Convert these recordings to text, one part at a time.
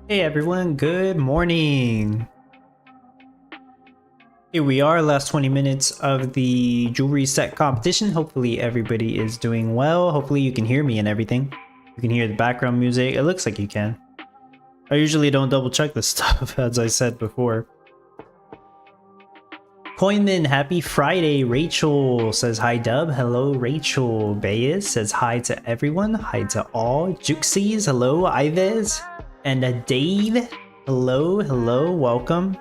Hey everyone, good morning. Here we are, last 20 minutes of the jewelry set competition. Hopefully everybody is doing well. Hopefully you can hear me and everything. You can hear the background music. It looks like you can. I usually don't double check this stuff, as I said before. Coinman, happy Friday. Rachel says hi dub. Hello Rachel. Bayes says hi to everyone. Hi to all. Juxies, hello. Ives. And Dave, hello, welcome.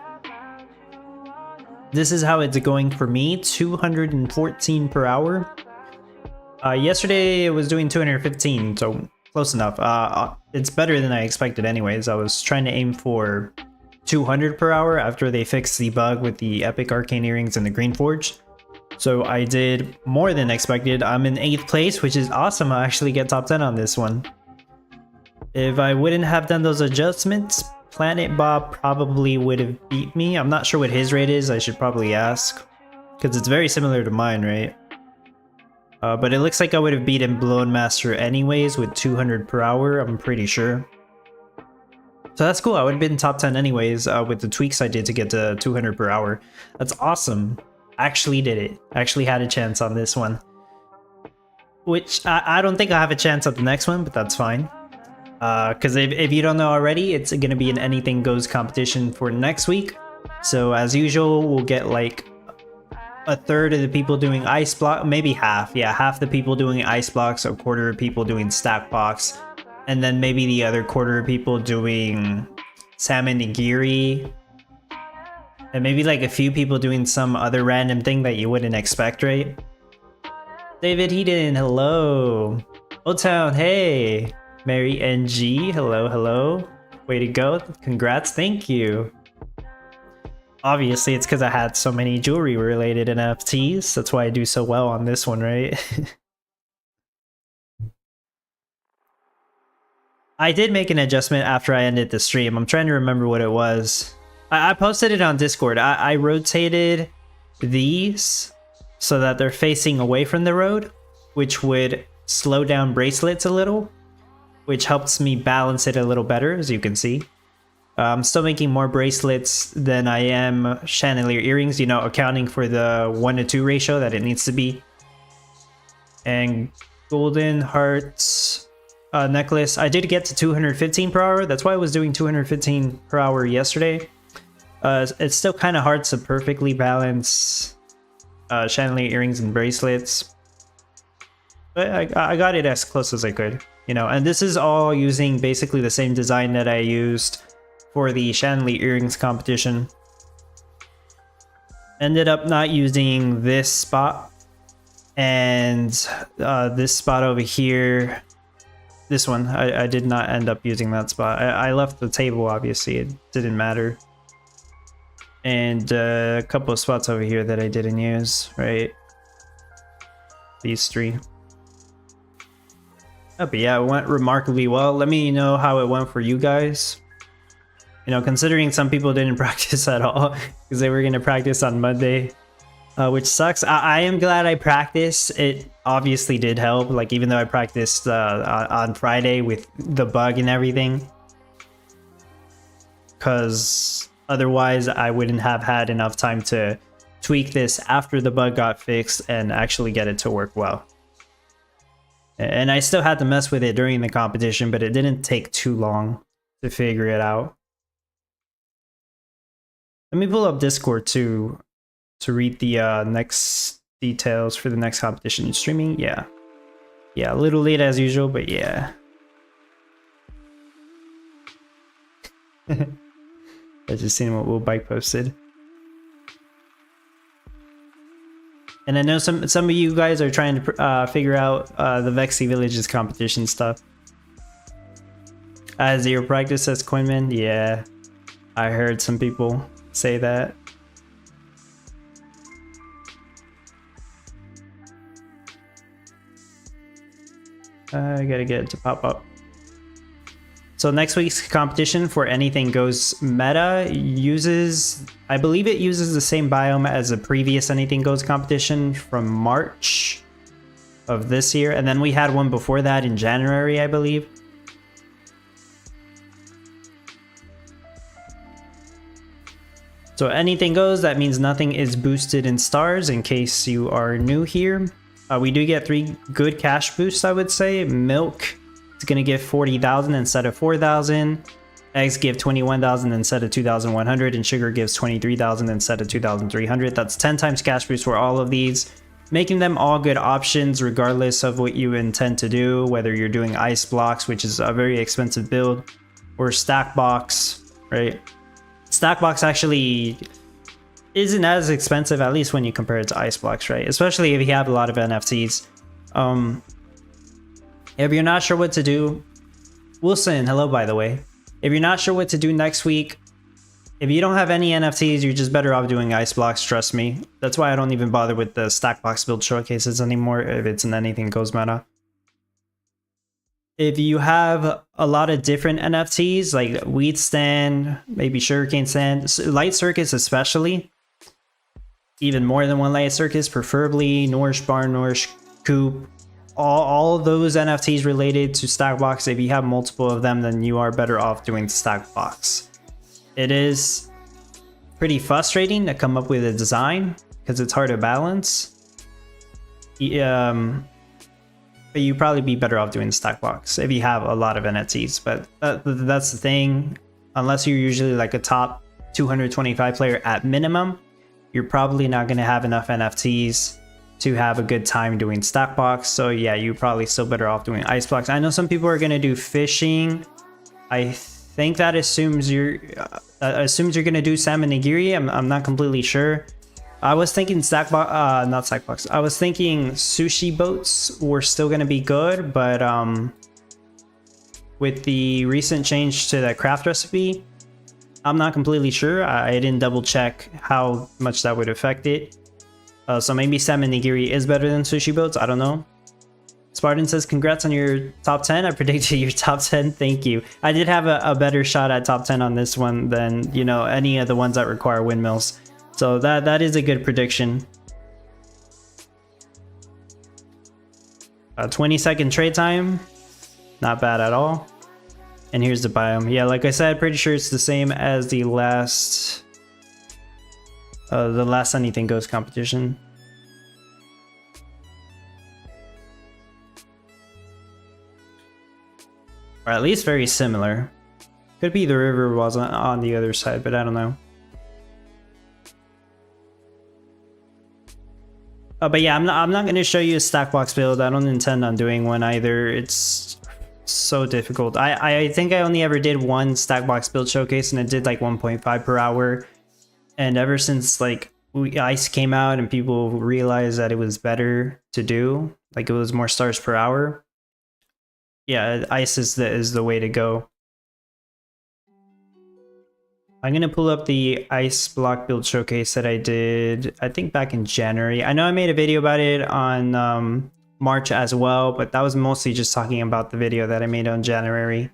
This is how it's going for me, 214 per hour. Yesterday it was doing 215, so close enough. It's better than I expected anyways. I was trying to aim for 200 per hour after they fixed the bug with the epic arcane earrings and the green forge. So I did more than expected. I'm in 8th place, which is awesome. I actually get top 10 on this one. If I wouldn't have done those adjustments, Planet Bob probably would have beat me. I'm not sure what his rate is. I should probably ask, because it's very similar to mine, right? But it looks like I would have beaten Blown Master anyways with 200 per hour, I'm pretty sure. So that's cool. I would have been top 10 anyways with the tweaks I did to get to 200 per hour. That's awesome. Actually did it. Actually had a chance on this one. Which I don't think I have a chance at the next one, but that's fine. Because if you don't know already, it's going to be an anything goes competition for next week. So as usual, we'll get like a third of the people doing ice block, maybe half. Yeah, half the people doing ice blocks, a quarter of people doing Stackbox, and then maybe the other quarter of people doing salmon nigiri, and maybe like a few people doing some other random thing that you wouldn't expect, right? David Heaton, hello. Old Town, hey. Mary NG, hello. Way to go. Congrats, thank you. Obviously, it's because I had so many jewelry-related NFTs. That's why I do so well on this one, right? I did make an adjustment after I ended the stream. I'm trying to remember what it was. I posted it on Discord. I rotated these so that they're facing away from the road, which would slow down bracelets a little, which helps me balance it a little better, as you can see. I'm still making more bracelets than I am chandelier earrings, you know, accounting for the 1:2 ratio that it needs to be. And golden hearts necklace, I did get to 215 per hour. That's why I was doing 215 per hour yesterday. It's still kind of hard to perfectly balance chandelier earrings and bracelets, but I got it as close as I could. You know, and this is all using basically the same design that I used for the chandelier earrings competition. Ended up not using this spot and this spot over here. This one, I did not end up using that spot. I left the table, obviously, it didn't matter. And a couple of spots over here that I didn't use, right? These three. Oh, but yeah, it went remarkably well. Let me know how it went for you guys. You know, considering some people didn't practice at all because they were going to practice on Monday, which sucks. I am glad I practiced. It obviously did help. Like, even though I practiced on Friday with the bug and everything, because otherwise I wouldn't have had enough time to tweak this after the bug got fixed and actually get it to work well. And I still had to mess with it during the competition, but it didn't take too long to figure it out. Let me pull up Discord to read the next details for the next competition. Streaming, yeah, a little late as usual, but yeah. I just seen what Will Bike posted. And I know some of you guys are trying to figure out the Vexi Villages competition stuff. Zero practice, says Quinman. Yeah, I heard some people say that. I gotta get it to pop up. So next week's competition for Anything Goes meta uses, I believe it uses the same biome as the previous Anything Goes competition from March of this year. And then we had one before that in January, I believe. So anything goes, that means nothing is boosted in stars in case you are new here. We do get 3 good cash boosts, I would say. Milk is going to give 40,000 instead of 4,000. Eggs give 21,000 instead of 2,100, and sugar gives 23,000 instead of 2,300. That's 10 times cash boost for all of these, making them all good options regardless of what you intend to do, whether you're doing ice blocks, which is a very expensive build, or Stackbox, right? Stackbox actually isn't as expensive, at least when you compare it to ice blocks, right? Especially if you have a lot of NFTs. If you're not sure what to do, Wilson, hello by the way. If you're not sure what to do next week, if you don't have any NFTs, you're just better off doing ice blocks, trust me. That's why I don't even bother with the Stackbox build showcases anymore if it's in anything goes meta. If you have a lot of different NFTs, like Wheat Stand, maybe Sugarcane Stand, Light Circus especially, even more than one Light Circus, preferably Nourish Barn, Nourish Coop, all those NFTs related to Stackbox, if you have multiple of them, then you are better off doing Stackbox. It is pretty frustrating to come up with a design because it's hard to balance. But you'd probably be better off doing Stackbox if you have a lot of NFTs. But that's the thing. Unless you're usually like a top 225 player at minimum, you're probably not going to have enough NFTs to have a good time doing Stackbox. So yeah, you're probably still better off doing ice blocks. I know some people are going to do fishing. I think that assumes you're going to do salmon nigiri. I'm not completely sure. I was thinking not Stackbox. I was thinking sushi boats were still going to be good, but with the recent change to the craft recipe, I'm not completely sure. I didn't double check how much that would affect it. So maybe salmon nigiri is better than sushi boats. I don't know. Spartan says, congrats on your top 10. I predicted your top 10. Thank you. I did have a better shot at top 10 on this one than, you know, any of the ones that require windmills. So that is a good prediction. 20-second trade time. Not bad at all. And here's the biome. Yeah, like I said, pretty sure it's the same as the last Anything Goes competition. Or at least very similar. Could be the river was on the other side, but I don't know. But yeah, I'm not going to show you a Stackbox build. I don't intend on doing one either. It's so difficult. I think I only ever did one Stackbox build showcase, and it did like 1.5 per hour. And ever since like Ice came out and people realized that it was better to do, like it was more stars per hour, yeah, Ice is the way to go. I'm gonna pull up the ice block build showcase that I did, I think back in January. I know I made a video about it on March as well, but that was mostly just talking about the video that I made on January.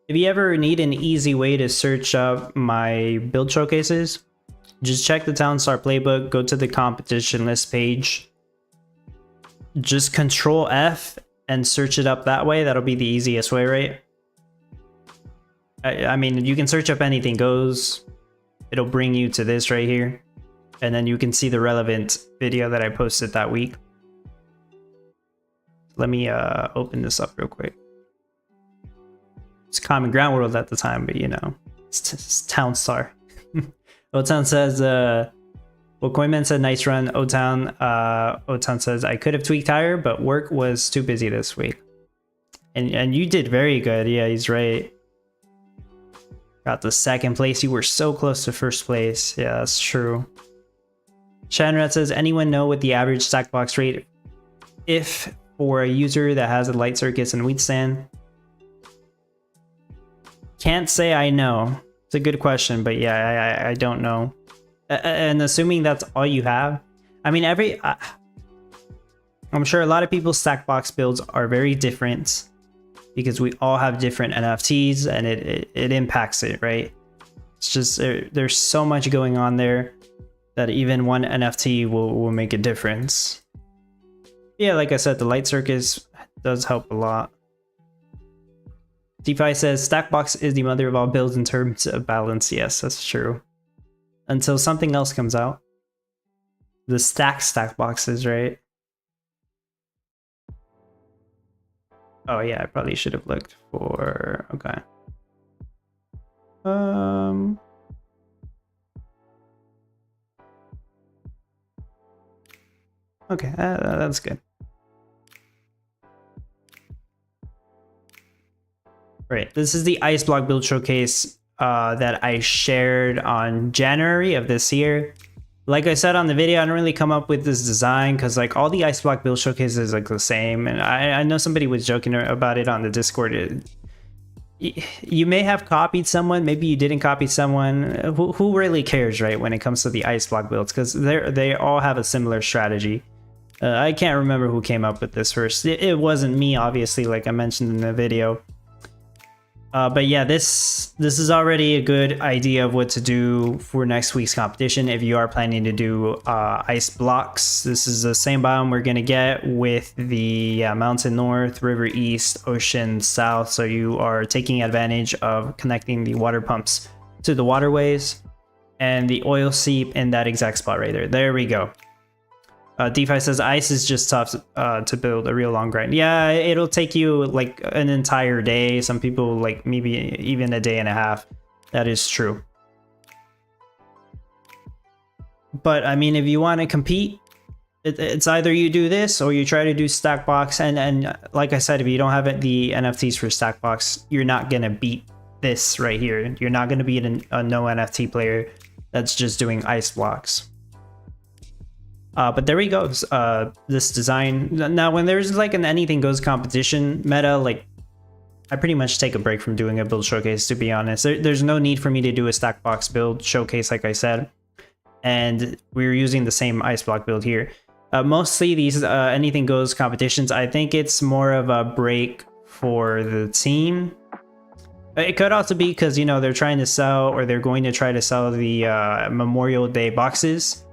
If you ever need an easy way to search up my build showcases, just check the Townstar playbook, go to the competition list page, just Control F and search it up that way. That'll be the easiest way, right? I mean, you can search up Anything Goes. It'll bring you to this right here. And then you can see the relevant video that I posted that week. Let me open this up real quick. It's Common Ground World at the time, but you know, it's Townstar. O-Town says, well, Coinman said, nice run, O-Town. O-Town says, I could have tweaked higher, but work was too busy this week. And you did very good. Yeah, he's right. Got the second place. You were so close to first place. Yeah, that's true. Shanrat says, anyone know what the average Stackbox rate if for a user that has a Light Circus and Wheat Stand? Can't say I know. It's a good question, but yeah, I don't know. And assuming that's all you have, I mean, I'm sure a lot of people's Stackbox builds are very different because we all have different NFTs and it impacts it, right? It's just there's so much going on there that even one NFT will make a difference. Yeah, like I said, the light circus does help a lot. DeFi says Stackbox is the mother of all builds in terms of balance. Yes, that's true. Until something else comes out. The stack boxes, right? Oh yeah, I probably should have looked for... Okay. Okay, that's good. Right, this is the ice block build showcase that I shared on January of this year. Like I said on the video, I didn't really come up with this design because like all the ice block build showcases like the same, and I know somebody was joking about it on the Discord. You may have copied someone, maybe you didn't copy someone. Who really cares, right, when it comes to the ice block builds? Because they all have a similar strategy. I can't remember who came up with this first. It wasn't me, obviously, like I mentioned in the video. But yeah, this is already a good idea of what to do for next week's competition if you are planning to do ice blocks. This is the same biome we're going to get with the mountain north, river east, ocean south. So you are taking advantage of connecting the water pumps to the waterways and the oil seep in that exact spot right there. There we go. DeFi says ice is just tough to build a real long grind. Yeah, it'll take you like an entire day. Some people like maybe even a day and a half. That is true. But I mean, if you want to compete, it's either you do this or you try to do Stackbox. And like I said, if you don't have the NFTs for Stackbox, you're not going to beat this right here. You're not going to beat a no NFT player that's just doing ice blocks. But there we go. This design. Now, when there's like an anything goes competition meta, like I pretty much take a break from doing a build showcase, to be honest. There's no need for me to do a Stackbox build showcase, like I said. And we're using the same ice block build here. Mostly these anything goes competitions, I think it's more of a break for the team. It could also be because, you know, they're trying to sell, or they're going to try to sell the Memorial Day boxes.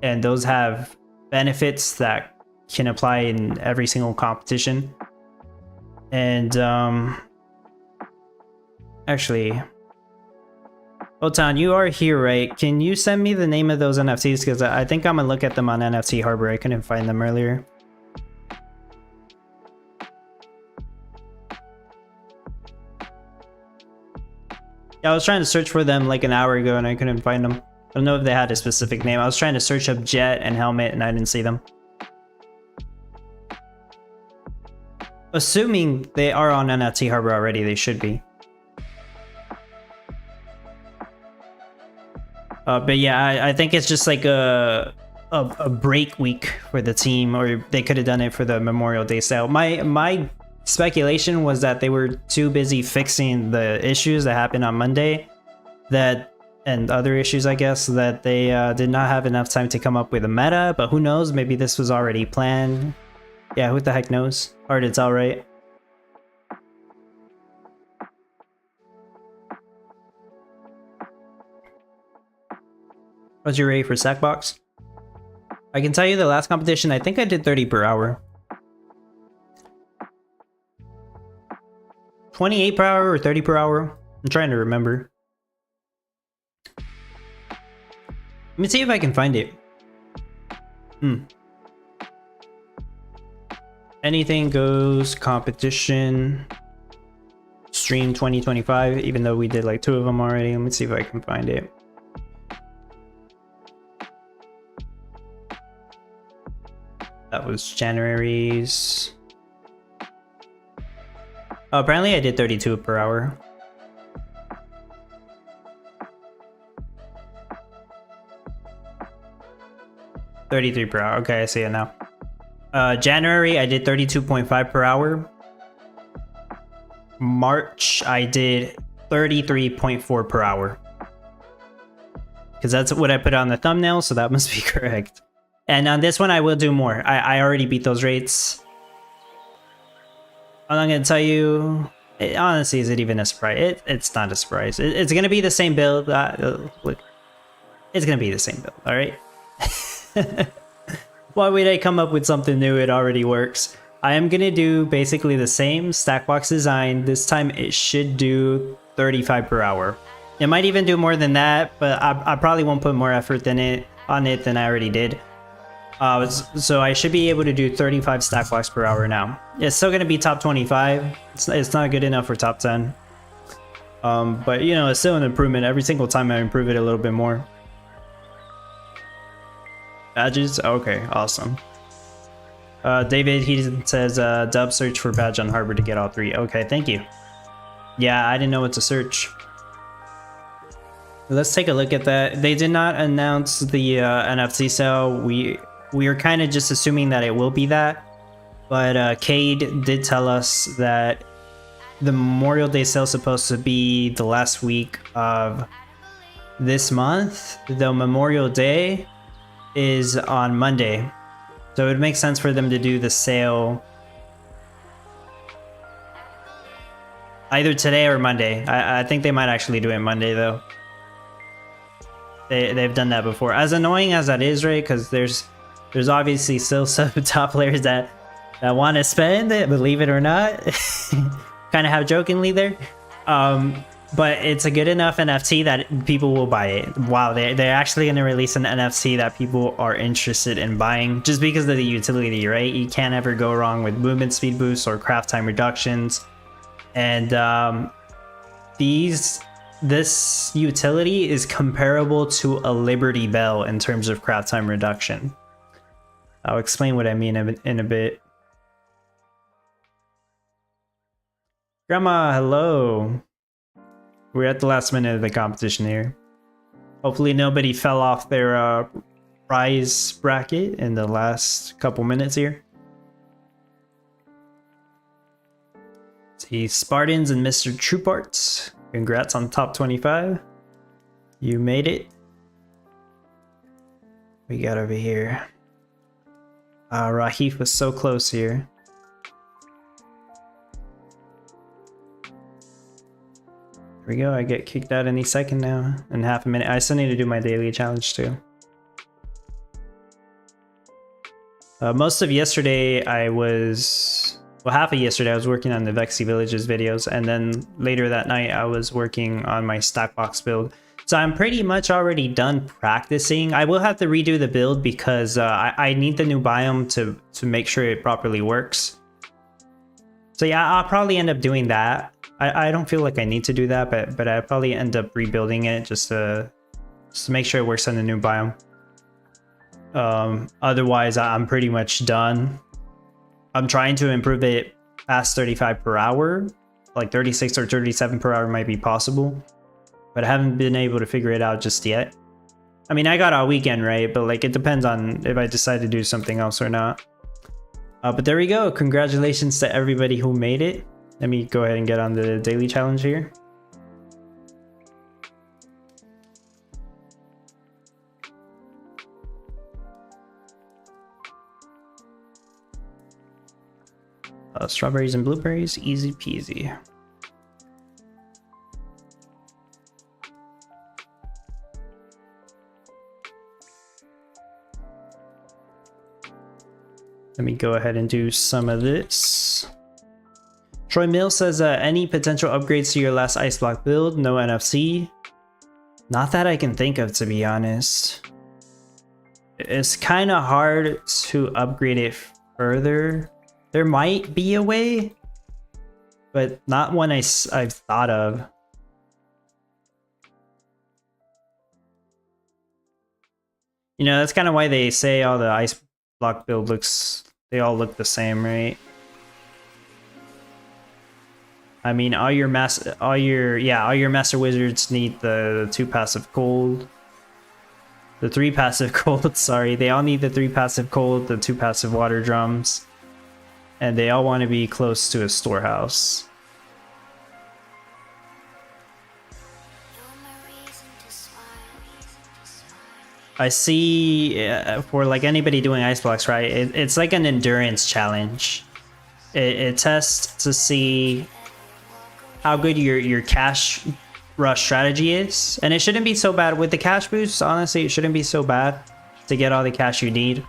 And those have benefits that can apply in every single competition. And actually, Otan, you are here, right? Can you send me the name of those NFTs? Because I think I'm gonna look at them on NFT Harbor. I couldn't find them earlier. Yeah, I was trying to search for them like an hour ago and I couldn't find them. I don't know if they had a specific name. I was trying to search up Jet and Helmet and I didn't see them. Assuming they are on NFT Harbor already, they should be. But yeah, I think it's just like a break week for the team, or they could have done it for the Memorial Day sale. My speculation was that they were too busy fixing the issues that happened on Monday, and other issues, I guess, that they did not have enough time to come up with a meta. But who knows? Maybe this was already planned. Yeah, who the heck knows? Art, it's all right. Was you ready for Stackbox? I can tell you the last competition, I think I did 30 per hour. 28 per hour or 30 per hour? I'm trying to remember. Let me see if I can find it. Anything goes competition stream 2025, even though we did like 2 of them already. Let me see if I can find it. That was January's. Oh, apparently I did 32 per hour. $33 per hour. Okay, I see it now. January, I did 32.5 per hour. March, I did 33.4 per hour. Because that's what I put on the thumbnail, so that must be correct. And on this one, I will do more. I already beat those rates. I'm not going to tell you... honestly, is it even a surprise? It's not a surprise. It's going to be the same build. Look, it's going to be the same build, alright? Why would I come up with something new? It already works. I am gonna do basically the same Stackbox design. This time it should do 35 per hour. It might even do more than that, but I probably won't put more effort on it than I already did. So I should be able to do 35 Stackbox per hour now. It's still gonna be top 25. It's not good enough for top 10. But you know, it's still an improvement. Every single time I improve it a little bit more. Badges? Okay, awesome. David, he says, dub search for badge on harbor to get all 3. Okay, thank you. Yeah, I didn't know what to search. Let's take a look at that. They did not announce the NFT sale. We are kind of just assuming that it will be that. But Cade did tell us that the Memorial Day sale is supposed to be the last week of this month. The Memorial Day is on Monday. So it would make sense for them to do the sale either today or Monday. I think they might actually do it Monday though. They've done that before. As annoying as that is, right? Because there's obviously still some top players that want to spend it, believe it or not. Kind of half jokingly there. But it's a good enough NFT that people will buy it. Wow, they're actually going to release an NFT that people are interested in buying just because of the utility, right? You can't ever go wrong with movement speed boosts or craft time reductions. And this utility is comparable to a Liberty Bell in terms of craft time reduction. I'll explain what I mean in a bit. Grandma, hello. We're at the last minute of the competition here. Hopefully nobody fell off their prize bracket in the last couple minutes here. See, Spartans and Mr. Trouparts. Congrats on top 25. You made it. We got over here. Rahif was so close here. Here we go. I get kicked out any second now. In half a minute. I still need to do my daily challenge too. Most of yesterday half of yesterday I was working on the Vexi Villages videos, and then later that night I was working on my Stackbox build. So I'm pretty much already done practicing. I will have to redo the build because I need the new biome to make sure it properly works. So yeah, I'll probably end up doing that. I don't feel like I need to do that, but I'll probably end up rebuilding it just to make sure it works on the new biome. Otherwise, I'm pretty much done. I'm trying to improve it past 35 per hour. Like 36 or 37 per hour might be possible. But I haven't been able to figure it out just yet. I mean, I got all weekend, right? But like, it depends on if I decide to do something else or not. But there we go. Congratulations to everybody who made it. Let me go ahead and get on the daily challenge here. Strawberries and blueberries, easy peasy. Let me go ahead and do some of this. Troy Mill says, any potential upgrades to your last ice block build? No NFC? Not that I can think of, to be honest. It's kind of hard to upgrade it further. There might be a way, but not one I've thought of. You know, that's kind of why they say all the ice block build they all look the same, right? I mean, all your master wizards need the 2 passive cold. The 3 passive cold, sorry. They all need the 3 passive cold, the 2 passive water drums. And they all want to be close to a storehouse. I see for like anybody doing ice blocks, right? It's like an endurance challenge. It tests to see how good your cash rush strategy is. And it shouldn't be so bad with the cash boosts. Honestly, it shouldn't be so bad to get all the cash you need.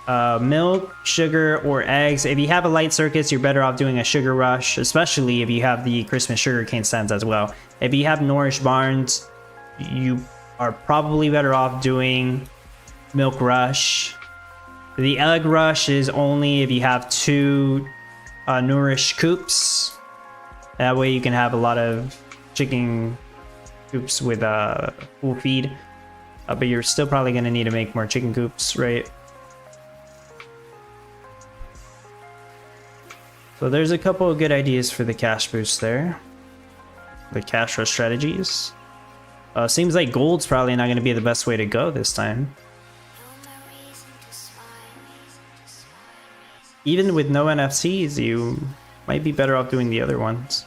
Milk, sugar, or eggs. If you have a light circus, you're better off doing a sugar rush, especially if you have the Christmas sugarcane stands as well. If you have Nourish Barns, you are probably better off doing milk rush. The egg rush is only if you have 2 Nourish coops. That way you can have a lot of chicken coops with full feed. But you're still probably going to need to make more chicken coops, right? So there's a couple of good ideas for the cash boost there. The cash rush strategies. Seems like gold's probably not going to be the best way to go this time. Even with no NFTs, you might be better off doing the other ones.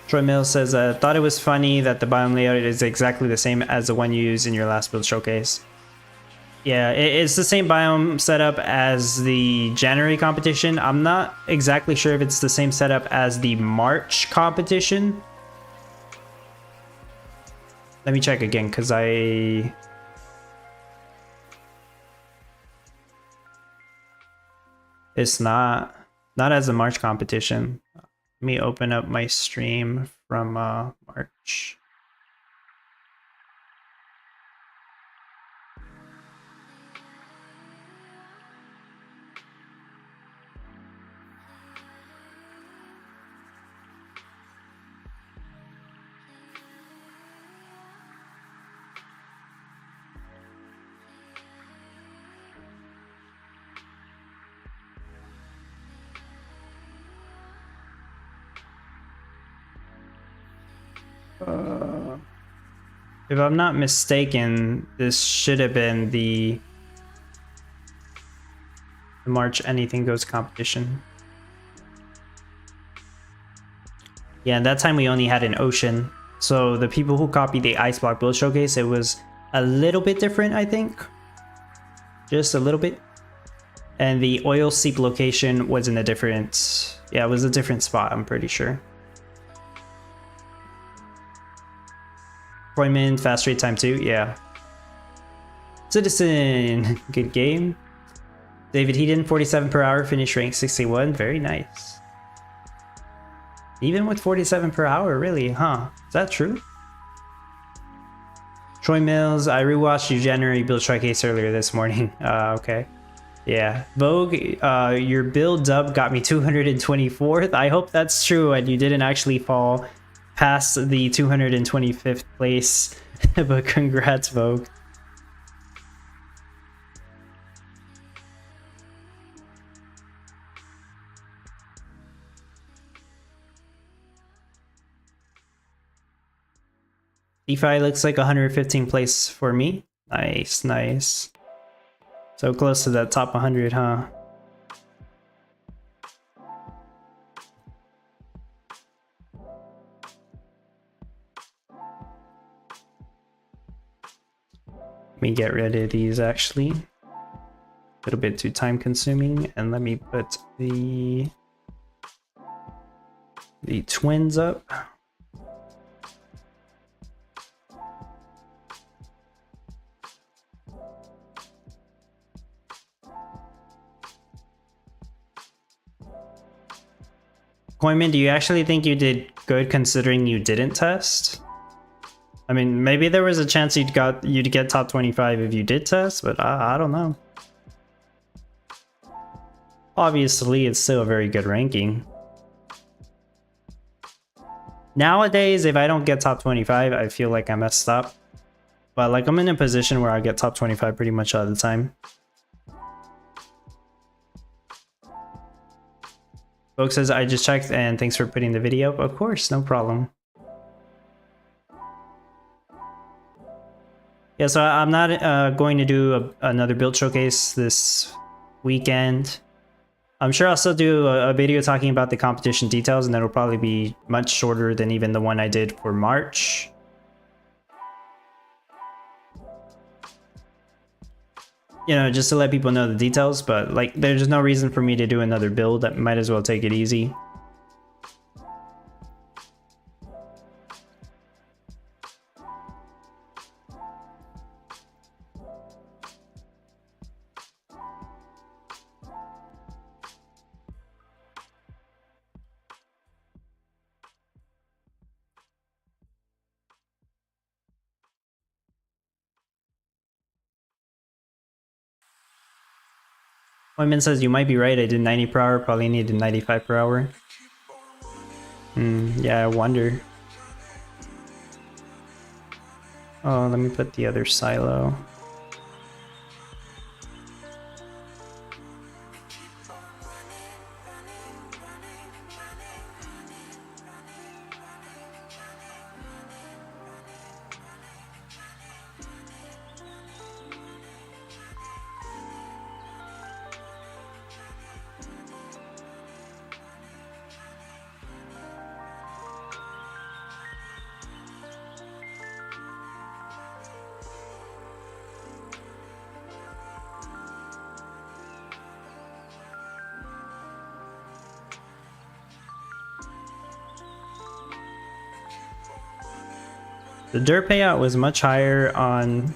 Troy Mills says, thought it was funny that the biome layout is exactly the same as the one you used in your last build showcase. Yeah, it's the same biome setup as the January competition. I'm not exactly sure if it's the same setup as the March competition. Let me check again, because it's not as the March competition. Let me open up my stream from March. If I'm not mistaken, this should have been the March Anything Goes competition. Yeah, and that time we only had an ocean. So the people who copied the Ice Block build showcase, it was a little bit different, I think. Just a little bit. And the oil seep location was in a different... Yeah, it was a different spot, I'm pretty sure. Deployment, fast rate time 2, yeah. Citizen, good game. David Heaton, 47 per hour, finish rank 61, very nice. Even with 47 per hour, really, huh? Is that true? Troy Mills, I rewatched your January build showcase earlier this morning. Okay. Yeah. Vogue, your build dub got me 224th. I hope that's true and you didn't actually fall past the 225th place. But congrats, Vogue. DeFi looks like 115 place for me. Nice, nice. So close to that top 100, huh? Let me get rid of these actually. A little bit too time consuming, and let me put the twins up. Coinman, do you actually think you did good considering you didn't test? I mean, maybe there was a chance you'd get top 25 if you did test, but I don't know. Obviously, it's still a very good ranking. Nowadays, if I don't get top 25, I feel like I messed up. But like, I'm in a position where I get top 25 pretty much all the time. Folks says, I just checked and thanks for putting the video up. Of course, no problem. Yeah, so I'm not going to do another build showcase this weekend. I'm sure I'll still do a video talking about the competition details, and that'll probably be much shorter than even the one I did for March. You know, just to let people know the details, but like, there's no reason for me to do another build. I might as well take it easy. Appointment says you might be right. I did 90 per hour. Probably needed 95 per hour. Yeah, I wonder. Oh, let me put the other silo. The dirt payout was much higher on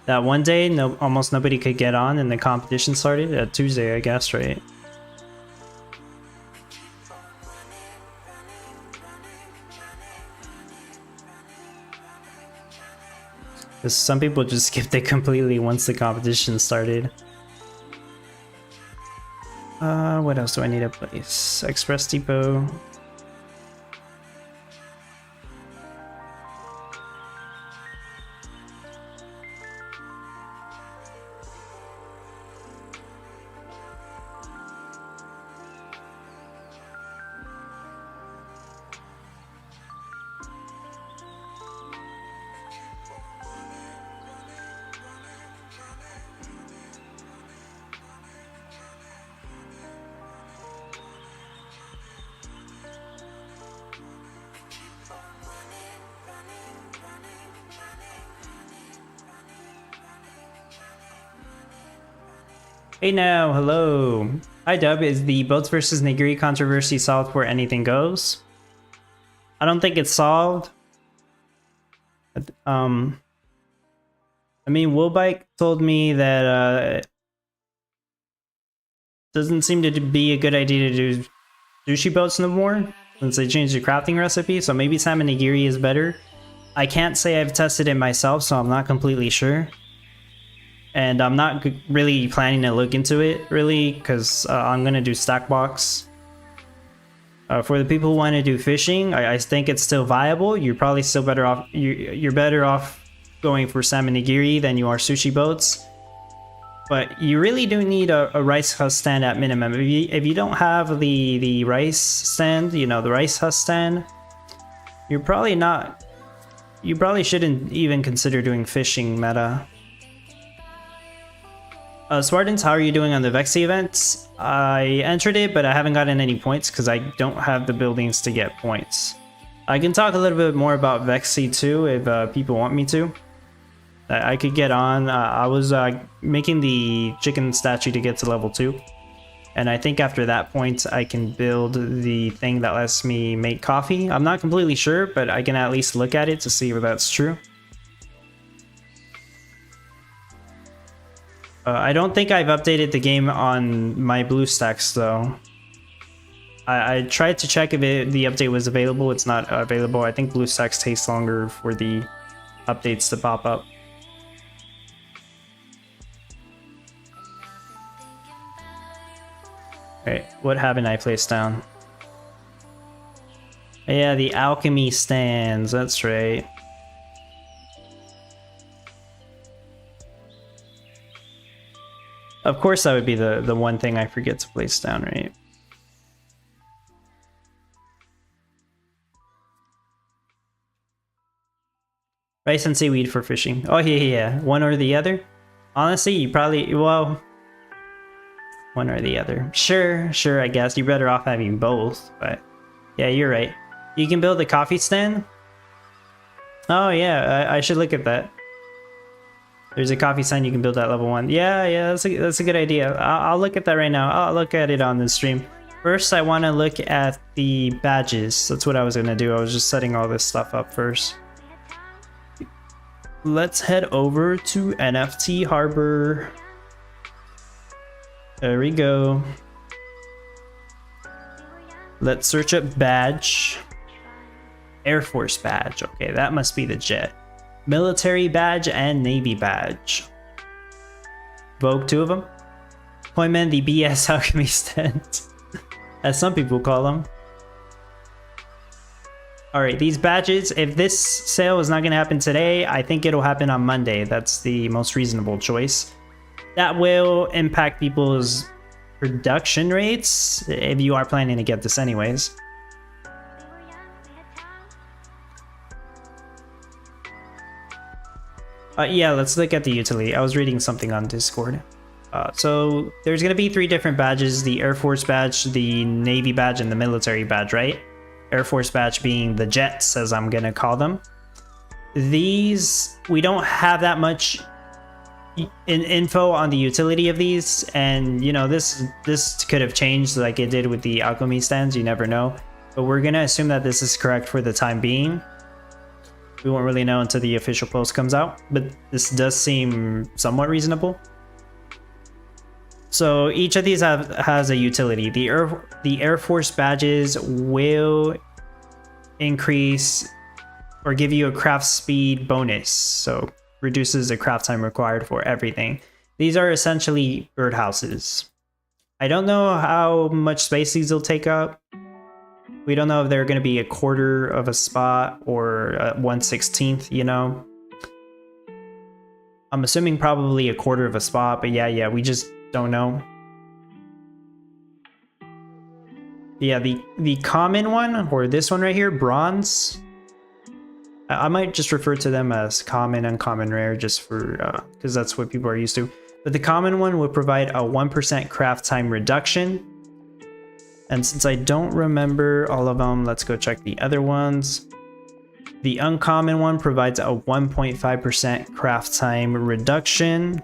that one day. No, almost nobody could get on, and the competition started at Tuesday, I guess, right? Because some people just skipped it completely once the competition started. What else do I need to place? Express Depot. Hey now, hello. Hi Dub, is the boats versus Nigiri controversy solved where anything goes? I don't think it's solved. I mean, Willbike told me that doesn't seem to be a good idea to do sushi boats no more since they changed the crafting recipe, so maybe salmon nigiri is better. I can't say I've tested it myself, so I'm not completely sure. And I'm not really planning to look into it, really, because I'm going to do Stackbox. For the people who want to do fishing, I think it's still viable. You're probably still better off. You're better off going for salmon nigiri than you are sushi boats. But you really do need a rice husk stand at minimum. If you don't have the rice stand, you know, the rice husk stand, you're probably not. You probably shouldn't even consider doing fishing meta. Spartans, how are you doing on the Vexi events? I entered it, but I haven't gotten any points because I don't have the buildings to get points. I can talk a little bit more about Vexi too if people want me to. I could get on. I was making the chicken statue to get to level 2. And I think after that point, I can build the thing that lets me make coffee. I'm not completely sure, but I can at least look at it to see if that's true. I don't think I've updated the game on my BlueStacks though. I tried to check if the update was available. It's not available. I think BlueStacks takes longer for the updates to pop up. Alright, what haven't I placed down? Yeah, the alchemy stands, that's right. Of course that would be the one thing I forget to place down, right? Rice and seaweed for fishing. Oh yeah, one or the other. Honestly, you probably, well, one or the other. Sure, I guess. You're better off having both, but yeah, you're right. You can build a coffee stand? Oh yeah, I should look at that. There's a coffee stand you can build at level 1. Yeah, that's a good idea. I'll look at that right now. I'll look at it on the stream. First, I want to look at the badges. That's what I was going to do. I was just setting all this stuff up first. Let's head over to NFT Harbor. There we go. Let's search up badge. Air Force badge. Okay, that must be the jet. Military badge and Navy badge. Vogue 2 of them. Toyman, the BS alchemy stand, as some people call them. Alright, these badges, if this sale is not going to happen today, I think it'll happen on Monday. That's the most reasonable choice. That will impact people's production rates, if you are planning to get this anyways. Yeah, let's look at the utility. I was reading something on Discord. So there's going to be 3 different badges, the Air Force badge, the Navy badge, and the military badge, right? Air Force badge being the jets, as I'm going to call them. These, we don't have that much info on the utility of these, and you know, this could have changed like it did with the alchemy stands, you never know. But we're going to assume that this is correct for the time being. We won't really know until the official post comes out, but this does seem somewhat reasonable. So each of these has a utility. The Air Force badges will increase or give you a craft speed bonus, so reduces the craft time required for everything. These are essentially birdhouses. I don't know how much space these will take up. We don't know if they're going to be a quarter of a spot or 1/16th, you know. I'm assuming probably a quarter of a spot, but yeah, we just don't know. Yeah, the common one, or this one right here, bronze. I might just refer to them as common, uncommon, rare, just for because that's what people are used to. But the common one will provide a 1% craft time reduction. And since I don't remember all of them, let's go check the other ones. The uncommon one provides a 1.5% craft time reduction.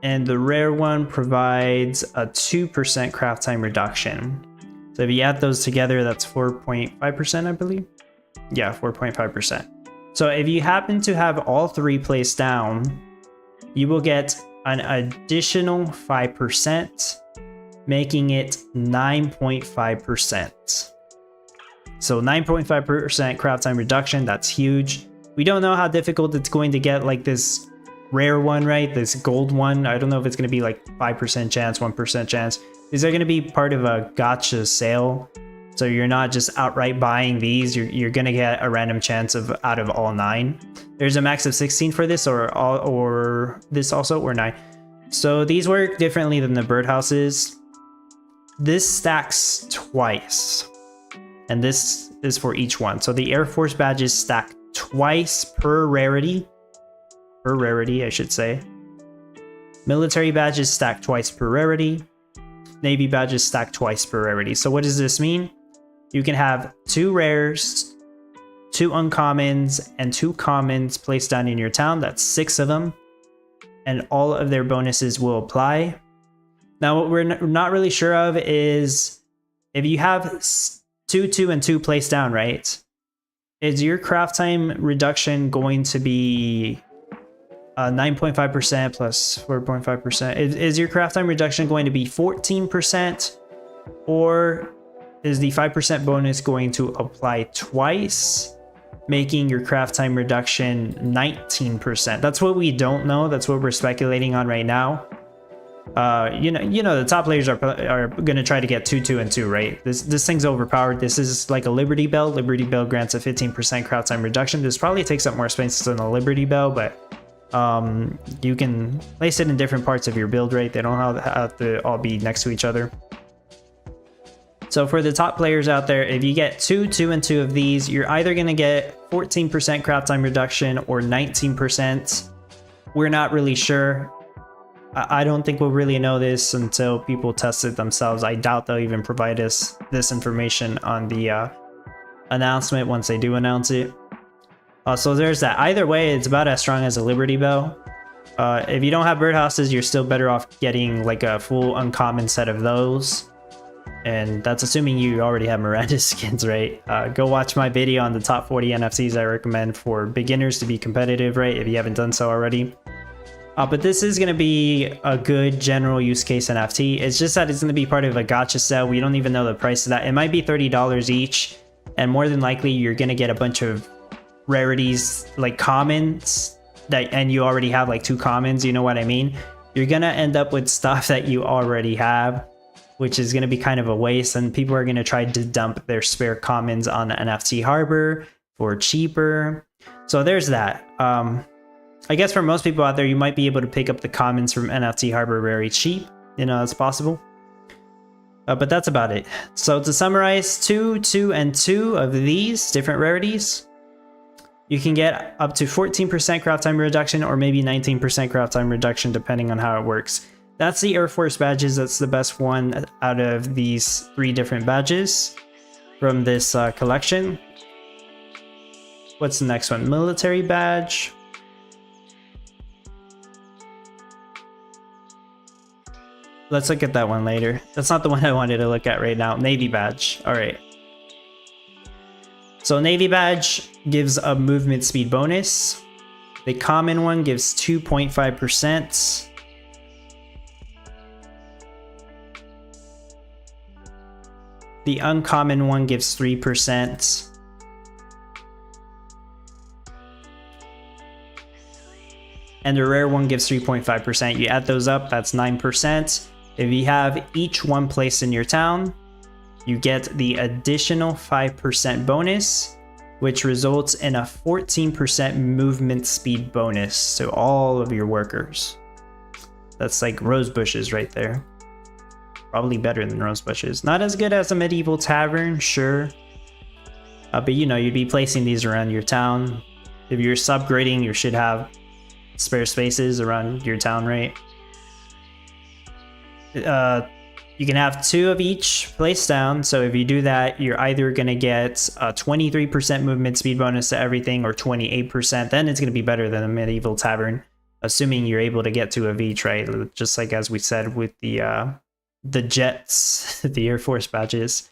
And the rare one provides a 2% craft time reduction. So if you add those together, that's 4.5%, I believe. Yeah, 4.5%. So if you happen to have all 3 placed down, you will get an additional 5%, making it 9.5%. So 9.5% craft time reduction, that's huge. We don't know how difficult it's going to get, like this rare one, right? This gold one. I don't know if it's going to be like 5% chance, 1% chance. These are going to be part of a gotcha sale. So you're not just outright buying these. You're going to get a random chance of out of all 9. There's a max of 16 for this, or this also, or 9. So these work differently than the birdhouses. This stacks twice, and this is for each one. So the Air Force badges stack twice per rarity. Per rarity, I should say. Military badges stack twice per rarity. Navy badges stack twice per rarity. So what does this mean? You can have 2 rares, 2 uncommons, and 2 commons placed down in your town. That's 6 of them. And all of their bonuses will apply. Now, what we're not really sure of is if you have 2, 2, and 2 placed down, right? Is your craft time reduction going to be 9.5% plus 4.5%? Is your craft time reduction going to be 14%? Or is the 5% bonus going to apply twice, making your craft time reduction 19%? That's what we don't know. That's what we're speculating on right now. You know, the top players are going to try to get 2, 2, and 2, right? This thing's overpowered. This is like a Liberty Bell. Liberty Bell grants a 15% craft time reduction. This probably takes up more space than a Liberty Bell, but you can place it in different parts of your build, right? They don't have to all be next to each other. So for the top players out there, if you get 2, 2, and 2 of these, you're either going to get 14% craft time reduction or 19%. We're not really sure. I don't think we'll really know this until people test it themselves. I doubt they'll even provide us this information on the announcement once they do announce it. So there's that. Either way, it's about as strong as a Liberty Bell. If you don't have birdhouses, you're still better off getting like a full uncommon set of those. And that's assuming you already have Miranda skins, right? Go watch my video on the top 40 NFTs I recommend for beginners to be competitive, right? If you haven't done so already. But this is going to be a good general use case NFT. It's just that it's going to be part of a gotcha sale. We don't even know the price of that. It might be $30 each. And more than likely, you're going to get a bunch of rarities like commons and you already have like 2 commons, you know what I mean? you're gonna end up with stuff that you already have, which is gonna be kind of a waste, and people are gonna try to dump their spare commons on the NFT Harbor for cheaper. So there's that. I guess for most people out there, you might be able to pick up the commons from NFT Harbor very cheap. You know, that's possible. But that's about it. So to summarize, 2, 2, and 2 of these different rarities, you can get up to 14% craft time reduction or maybe 19% craft time reduction depending on how it works. That's the Air Force badges. That's the best one out of these 3 different badges from this collection. What's the next one? Military badge. Let's look at that one later. That's not the one I wanted to look at right now. Navy badge. All right. So Navy badge gives a movement speed bonus. The common one gives 2.5%. The uncommon one gives 3%. And the rare one gives 3.5%. You add those up, that's 9%. If you have each one placed in your town, you get the additional 5% bonus, which results in a 14% movement speed bonus to all of your workers. That's like rose bushes right there. Probably better than rose bushes. Not as good as a medieval tavern, sure. But you know, you'd be placing these around your town. If you're subgrading, you should have spare spaces around your town, right? You can have 2 of each placed down. So if you do that, you're either going to get a 23% movement speed bonus to everything or 28%. Then it's going to be better than a medieval tavern, assuming you're able to get 2 of each, right? Just like as we said with the jets, the Air Force badges.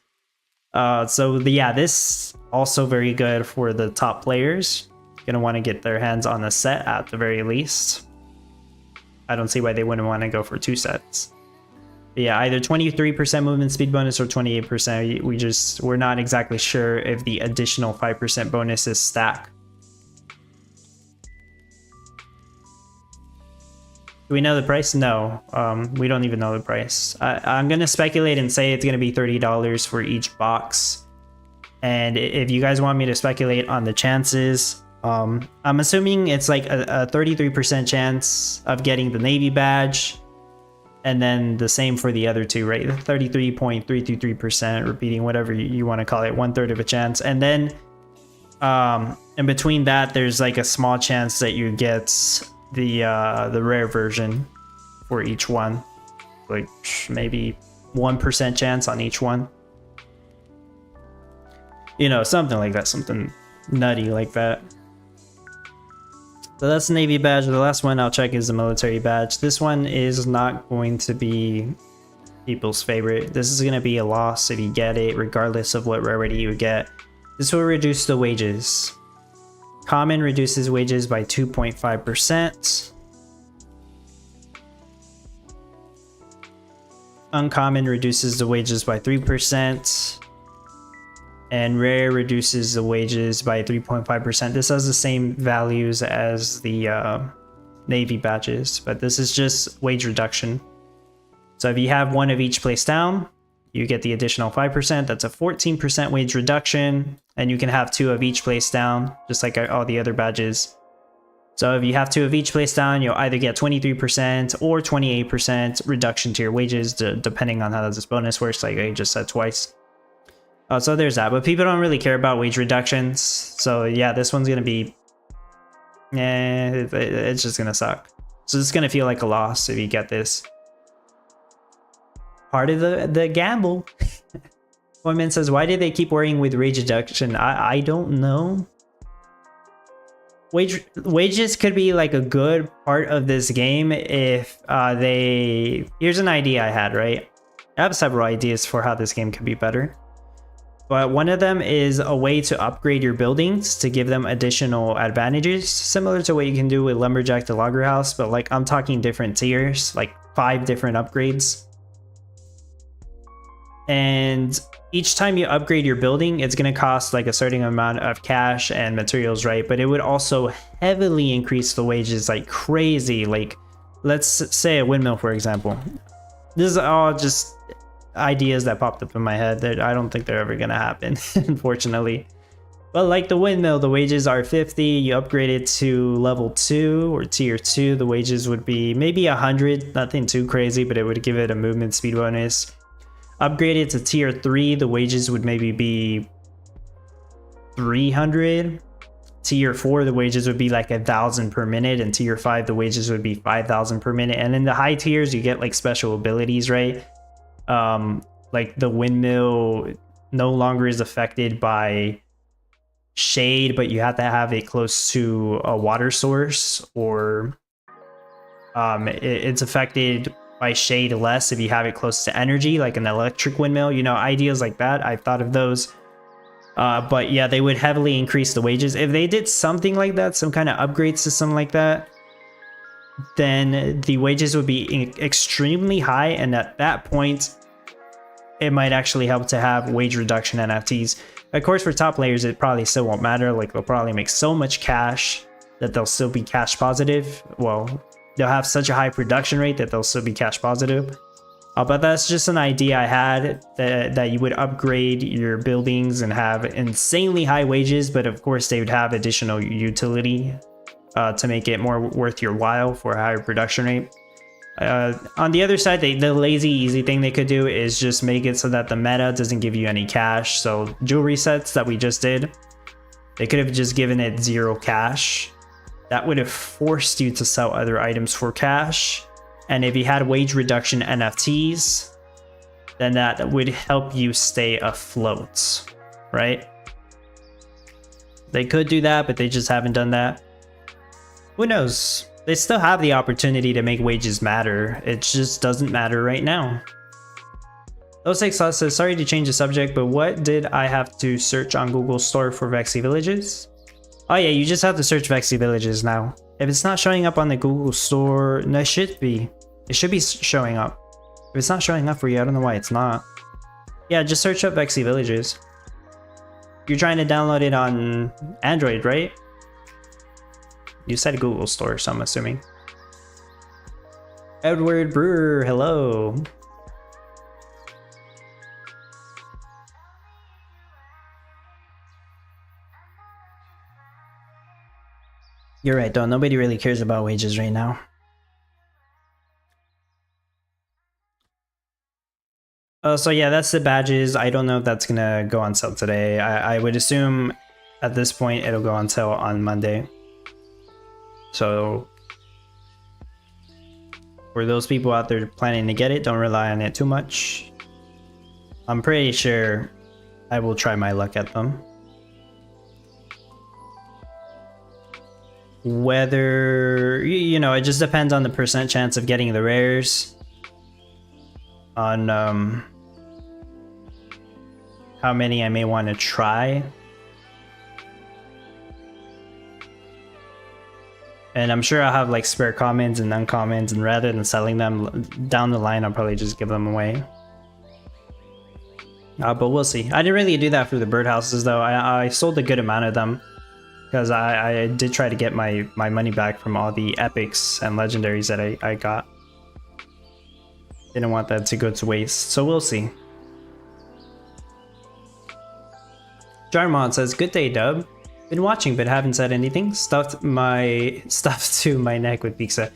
Yeah, this also very good for the top players. Gonna want to get their hands on a set at the very least. I don't see why they wouldn't want to go for 2 sets. But yeah, either 23% movement speed bonus or 28%. We're not exactly sure if the additional 5% bonus is stack. Do we know the price? No, we don't even know the price. I'm gonna speculate and say it's gonna be $30 for each box. And if you guys want me to speculate on the chances, I'm assuming it's like a 33% chance of getting the Navy badge, and then the same for the other 2, right? 33.323%, repeating whatever you want to call it, 1/3 of a chance. And then in between that, there's like a small chance that you get the rare version for each one, like maybe 1% chance on each one. You know, something like that, something nutty like that. So that's the Navy badge. The last one I'll check is the military badge. This one is not going to be people's favorite. This is going to be a loss if you get it, regardless of what rarity you get. This will reduce the wages. Common reduces wages by 2.5%. Uncommon reduces the wages by 3%. And rare reduces the wages by 3.5%. This has the same values as the Navy badges, but this is just wage reduction. So if you have 1 of each placed down, you get the additional 5%. That's a 14% wage reduction, and you can have 2 of each placed down, just like all the other badges. So if you have 2 of each placed down, you'll either get 23% or 28% reduction to your wages, depending on how this bonus works, like I just said twice. So there's that, but people don't really care about wage reductions. So yeah, this one's gonna be, it's just gonna suck. So it's gonna feel like a loss if you get this. Part of the gamble. Woman says, why do they keep worrying with wage reduction? I don't know. Wages could be like a good part of this game if here's an idea I had, right? I have several ideas for how this game could be better. But one of them is a way to upgrade your buildings to give them additional advantages, similar to what you can do with Lumberjack to Logger House, but like I'm talking different tiers, like 5 different upgrades. And each time you upgrade your building, it's going to cost like a certain amount of cash and materials, right? But it would also heavily increase the wages like crazy, like let's say a windmill, for example. This is all just ideas that popped up in my head that I don't think they're ever gonna happen, unfortunately. But like the windmill, the wages are 50. You upgrade it to level 2 or tier 2, the wages would be maybe 100, nothing too crazy, but it would give it a movement speed bonus. Upgrade it to tier 3, the wages would maybe be 300. Tier 4, the wages would be like 1,000 per minute, and tier 5, the wages would be 5,000 per minute. And in the high tiers, you get like special abilities, right? Like the windmill no longer is affected by shade, but you have to have it close to a water source, or it's affected by shade less if you have it close to energy, like an electric windmill. You know, ideas like that, I've thought of those. But yeah, they would heavily increase the wages. If they did something like that, some kind of upgrade system like that, then the wages would be extremely high, and at that point it might actually help to have wage reduction NFTs. Of course, for top players, it probably still won't matter. Like, they'll probably make so much cash that they'll still be cash positive. Well, they'll have such a high production rate that they'll still be cash positive. But that's just an idea I had, that you would upgrade your buildings and have insanely high wages, but of course they would have additional utility to make it more worth your while for a higher production rate. On the other side, the lazy easy thing they could do is just make it so that the meta doesn't give you any cash. So jewelry sets that we just did, they could have just given it 0 cash. That would have forced you to sell other items for cash. And if you had wage reduction NFTs, then that would help you stay afloat, right? They could do that, but they just haven't done that. Who knows? They still have the opportunity to make wages matter. It just doesn't matter right now. 06 Sauce says, sorry to change the subject, but what did I have to search on Google Store for Vexi Villages? Oh yeah, you just have to search Vexi Villages now. If it's not showing up on the Google Store, no, it should be. It should be showing up. If it's not showing up for you, I don't know why it's not. Yeah, just search up Vexi Villages. You're trying to download it on Android, right? You said Google Store, so I'm assuming. Edward Brewer, hello. You're right, though. Nobody really cares about wages right now. So yeah, that's the badges. I don't know if that's gonna go on sale today. I would assume at this point it'll go on sale on Monday. So for those people out there planning to get it, don't rely on it too much. I'm pretty sure I will try my luck at them. Whether, you know, it just depends on the percent chance of getting the rares, on how many I may want to try. And I'm sure I'll have like spare commons and uncommons, and rather than selling them down the line, I'll probably just give them away. But we'll see. I didn't really do that for the birdhouses though. I sold a good amount of them, because I did try to get my money back from all the epics and legendaries that I got. Didn't want that to go to waste, so we'll see. Jarmon says, good day, Dub. Been watching but haven't said anything. Stuffed to my neck with pizza.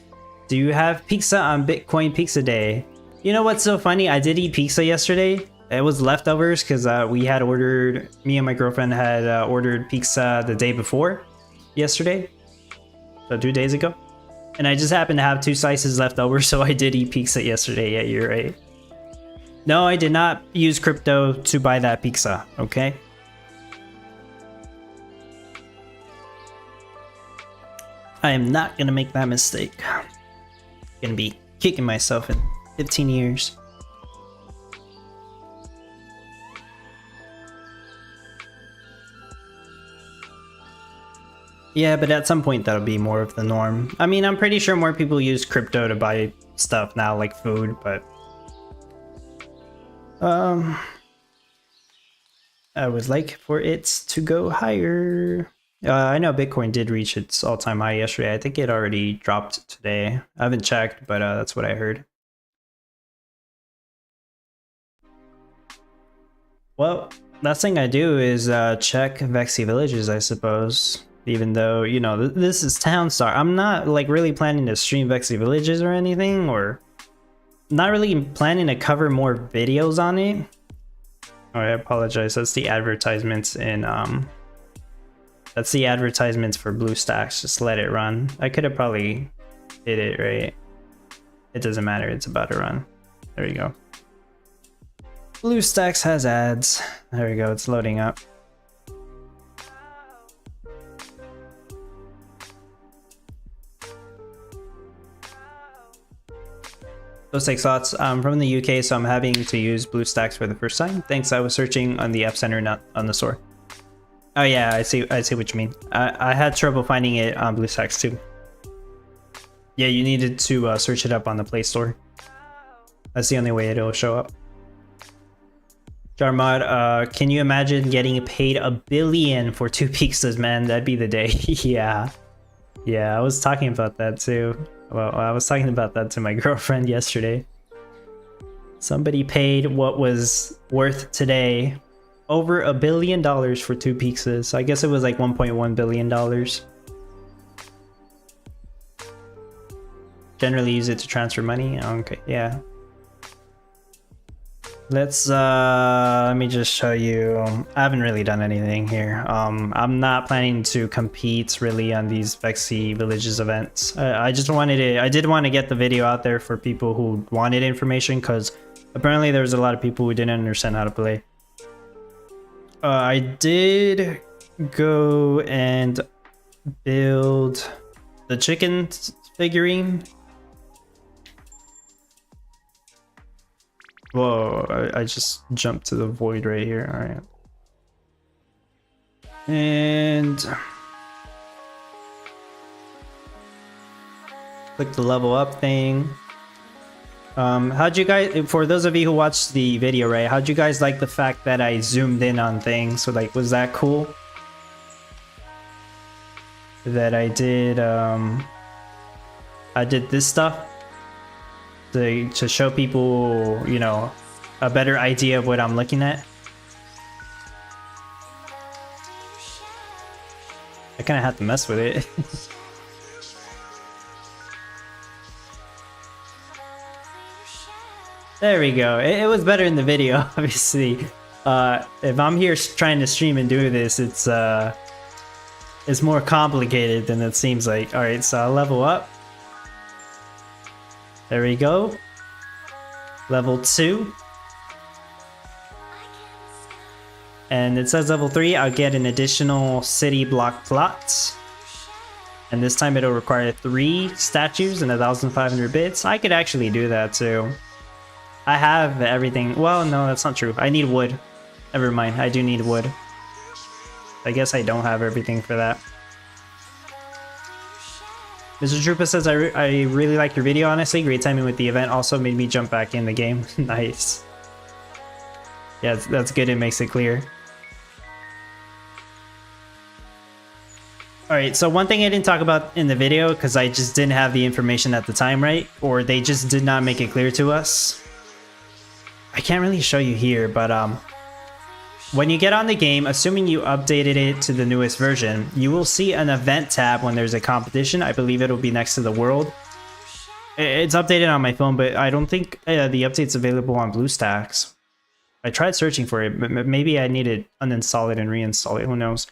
Do you have pizza on Bitcoin Pizza Day? You know what's so funny? I did eat pizza yesterday. It was leftovers because me and my girlfriend had ordered pizza the day before yesterday, so 2 days ago, and I just happened to have 2 slices left over, so I did eat pizza yesterday. Yeah, you're right. No, I did not use crypto to buy that pizza, okay? I am not gonna make that mistake. I'm gonna be kicking myself in 15 years. Yeah, but at some point that'll be more of the norm. I mean, I'm pretty sure more people use crypto to buy stuff now, like food, but I would like for it to go higher. I know Bitcoin did reach its all-time high yesterday. I think it already dropped today. I haven't checked, but that's what I heard. Well, last thing I do is check Vexi Villages, I suppose. Even though, you know, this is Townstar. I'm not like really planning to stream Vexi Villages or anything, or not really planning to cover more videos on it. Oh, I apologize. That's the advertisements in that's the advertisements for BlueStacks. Just let it run. I could have probably hit it, right? It doesn't matter. It's about to run. There you go. BlueStacks has ads. There we go. It's loading up. Those take thoughts. I'm from the UK, so I'm having to use BlueStacks for the first time. Thanks. I was searching on the App Center, not on the store. Oh yeah, I see what you mean. I had trouble finding it on BlueStacks too. Yeah, you needed to search it up on the Play Store. That's the only way it'll show up. Jarmod, can you imagine getting paid $1 billion for 2 pizzas, man? That'd be the day. Yeah. Yeah, I was talking about that too. Well, I was talking about that to my girlfriend yesterday. Somebody paid what was worth today over $1 billion for 2 pizzas. I guess it was like $1.1 billion. Generally use it to transfer money. Okay, yeah. Let me just show you. I haven't really done anything here. I'm not planning to compete really on these Vexi Villages events. I did want to get the video out there for people who wanted information, because apparently there's a lot of people who didn't understand how to play. I did go and build the chicken figurine. Whoa, I just jumped to the void right here. All right. And click the level up thing. How'd you guys, for those of you who watched the video, right? How'd you guys like the fact that I zoomed in on things? So like, was that cool? That I did this stuff to show people, you know, a better idea of what I'm looking at. I kind of have to mess with it. There we go. It was better in the video, obviously. If I'm here trying to stream and do this, it's more complicated than it seems like. All right, so I'll level up. There we go. Level 2. And it says level 3, I'll get an additional city block plots. And this time it'll require 3 statues and 1,500 bits. I could actually do that too. I have everything. Well, no, that's not true. I need wood. Never mind, I do need wood. I guess I don't have everything for that. Mr. Troopa says, I really like your video, honestly. Great timing with the event. Also made me jump back in the game. Nice. Yeah, that's good. It makes it clear. Alright, so one thing I didn't talk about in the video, because I just didn't have the information at the time, right? Or they just did not make it clear to us. I can't really show you here, but when you get on the game, assuming you updated it to the newest version, you will see an event tab when there's a competition. I believe it'll be next to the world. It's updated on my phone, but I don't think the update's available on BlueStacks. I tried searching for it, but maybe I need to uninstall it and reinstall it. Who knows?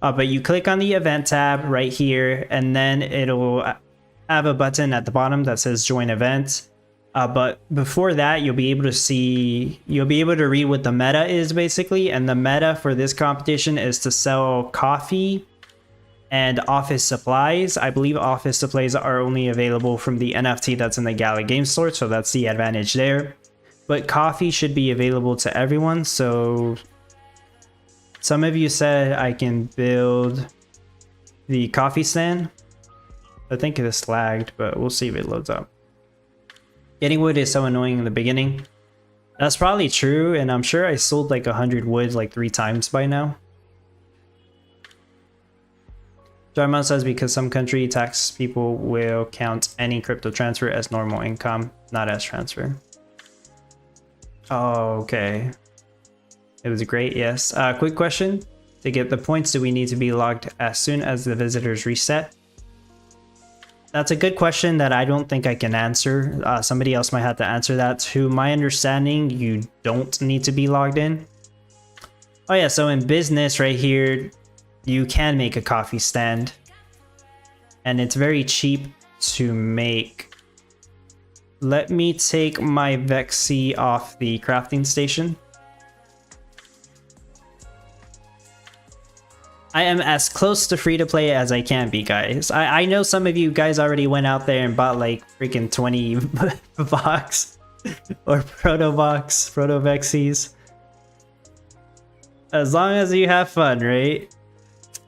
But you click on the event tab right here, and then it'll have a button at the bottom that says join event. But before that, you'll be able to read what the meta is basically. And the meta for this competition is to sell coffee and office supplies. I believe office supplies are only available from the NFT that's in the Gala game store, so that's the advantage there. But coffee should be available to everyone. So some of you said I can build the coffee stand. I think this lagged, but we'll see if it loads up. Getting wood is so annoying in the beginning. That's probably true, and I'm sure I sold like 100 wood like 3 times by now. Dharma says because some country tax people will count any crypto transfer as normal income, not as transfer. Oh, okay. It was great, yes. Quick question. To get the points, do we need to be logged as soon as the visitors reset? That's a good question that I don't think I can answer. Somebody else might have to answer that. To my understanding, you don't need to be logged in. Oh yeah, so in business right here, you can make a coffee stand. And it's very cheap to make. Let me take my Vexi off the crafting station. I am as close to free to play as I can be, guys. I know some of you guys already went out there and bought like freaking 20 box or proto Vexis. As long as you have fun, right?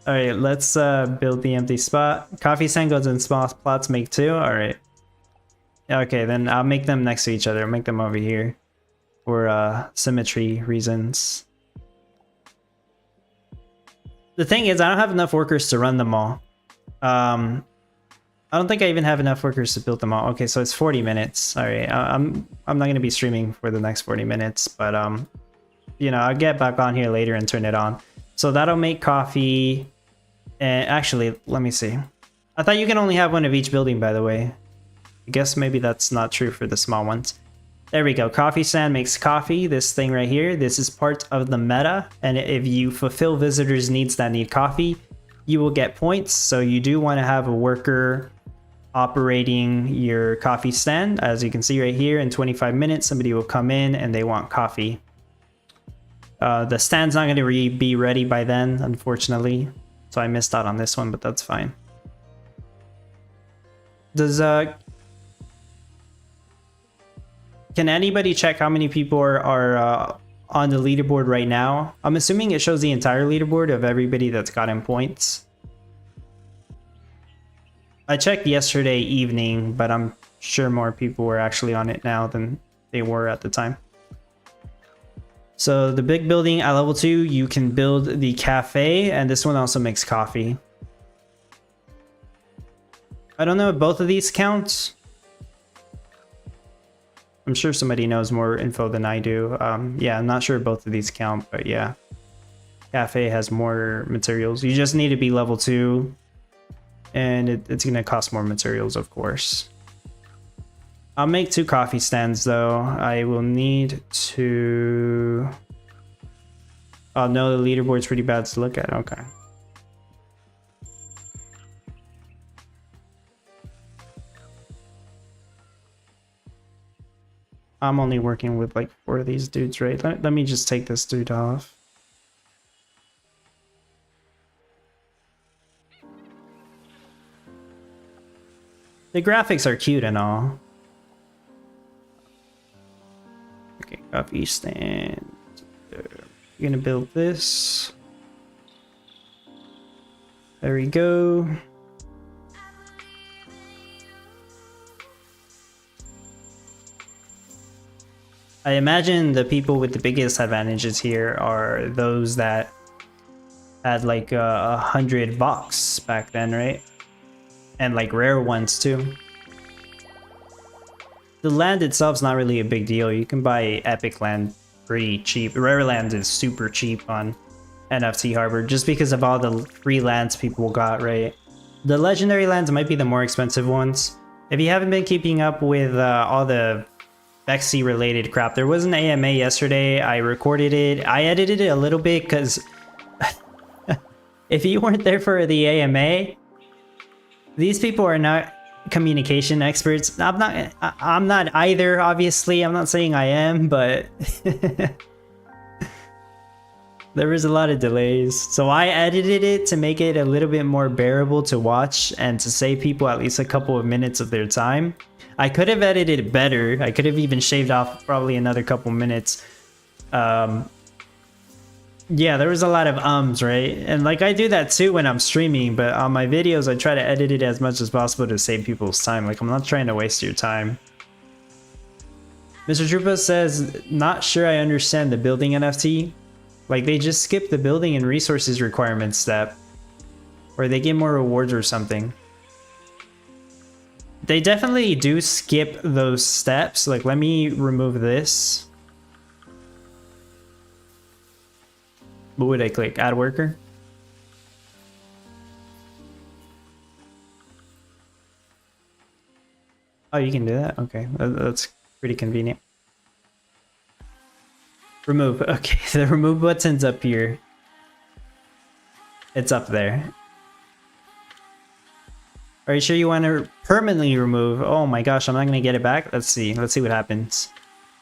All right, let's build the empty spot. Coffee stand goes in small plots, make 2. All right. Okay, then I'll make them next to each other. I'll make them over here for symmetry reasons. The thing is, I don't have enough workers to run them all. I don't think I even have enough workers to build them all. Okay, so it's 40 minutes. All right, I'm not gonna be streaming for the next 40 minutes, but you know, I'll get back on here later and turn it on. So that'll make coffee. And actually, let me see. I thought you can only have one of each building, by the way. I guess maybe that's not true for the small ones. There we go. Coffee stand makes coffee. This thing right here. This is part of the meta. And if you fulfill visitors' needs that need coffee, you will get points. So you do want to have a worker operating your coffee stand. As you can see right here, in 25 minutes, somebody will come in and they want coffee. The stand's not going to be ready by then, unfortunately. So I missed out on this one, but that's fine. Does can anybody check how many people are on the leaderboard right now? I'm assuming it shows the entire leaderboard of everybody that's gotten points. I checked yesterday evening, but I'm sure more people were actually on it now than they were at the time. So the big building at level 2, you can build the cafe, and this one also makes coffee. I don't know if both of these count. I'm sure somebody knows more info than I do. Yeah, I'm not sure both of these count, but yeah. Cafe has more materials. You just need to be level 2. And it's going to cost more materials, of course. I'll make 2 coffee stands, though. I will need to... Oh, no, the leaderboard's pretty bad to look at. Okay. I'm only working with like 4 of these dudes, right? Let me just take this dude off. The graphics are cute and all. Okay, coffee stand. You're gonna build this. There we go. I imagine the people with the biggest advantages here are those that had like 100 bucks back then, right? And like rare ones too. The land itself's not really a big deal. You can buy epic land pretty cheap. Rare land is super cheap on NFT Harbor just because of all the free lands people got, right? The legendary lands might be the more expensive ones. If you haven't been keeping up with all the Vexi related crap, there was an AMA yesterday. I recorded it. I edited it a little bit because if you weren't there for the AMA, these people are not communication experts. I'm not either, obviously. I'm not saying I am, but there was a lot of delays. So I edited it to make it a little bit more bearable to watch and to save people at least a couple of minutes of their time. I could have edited it better. I could have even shaved off probably another couple minutes. Yeah, there was a lot of ums, right? And like I do that too when I'm streaming, but on my videos I try to edit it as much as possible to save people's time. Like I'm not trying to waste your time. Mr. Drupa says, not sure I understand the building NFT. Like they just skipped the building and resources requirements step. Or they get more rewards or something. They definitely do skip those steps. Like, let me remove this. What would I click? Add worker? Oh, you can do that? Okay, that's pretty convenient. Remove. Okay, the remove button's up here. It's up there. Are you sure you want to permanently remove? Oh my gosh, I'm not going to get it back. Let's see. Let's see what happens.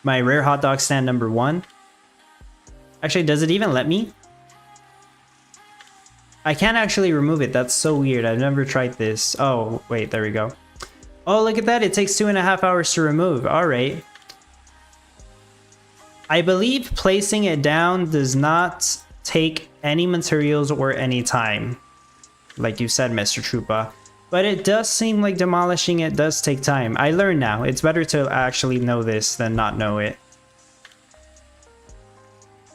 My rare hot dog stand number 1. Actually, does it even let me? I can't actually remove it. That's so weird. I've never tried this. Oh, wait, there we go. Oh, look at that. It takes 2.5 hours to remove. All right. I believe placing it down does not take any materials or any time. Like you said, Mr. Troopa. But it does seem like demolishing it does take time. I learned now. It's better to actually know this than not know it.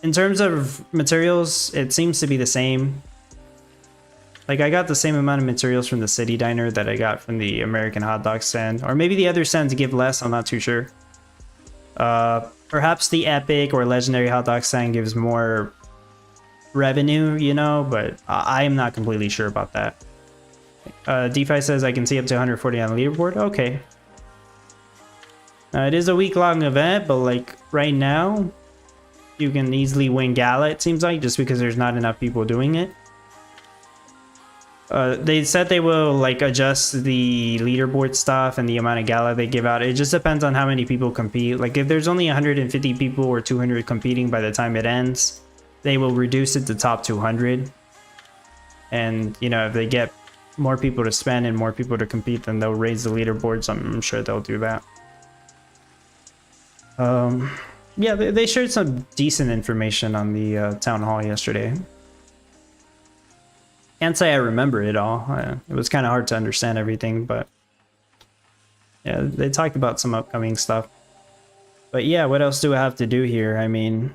In terms of materials, it seems to be the same. Like, I got the same amount of materials from the city diner that I got from the American hot dog stand. Or maybe the other stands give less, I'm not too sure. Perhaps the epic or legendary hot dog stand gives more revenue, you know, but I am not completely sure about that. DeFi says I can see up to 140 on the leaderboard. Okay. It is a week-long event, but like right now, you can easily win Gala, it seems like, just because there's not enough people doing it. They said they will like adjust the leaderboard stuff and the amount of Gala they give out. It just depends on how many people compete. Like if there's only 150 people or 200 competing by the time it ends, they will reduce it to top 200. And you know, if they get more people to spend and more people to compete, then they'll raise the leaderboards. I'm sure they'll do that. Yeah, they shared some decent information on the town hall yesterday. Can't say I remember it all. It was kind of hard to understand everything, but yeah, they talked about some upcoming stuff. But yeah, what else do I have to do here? I mean,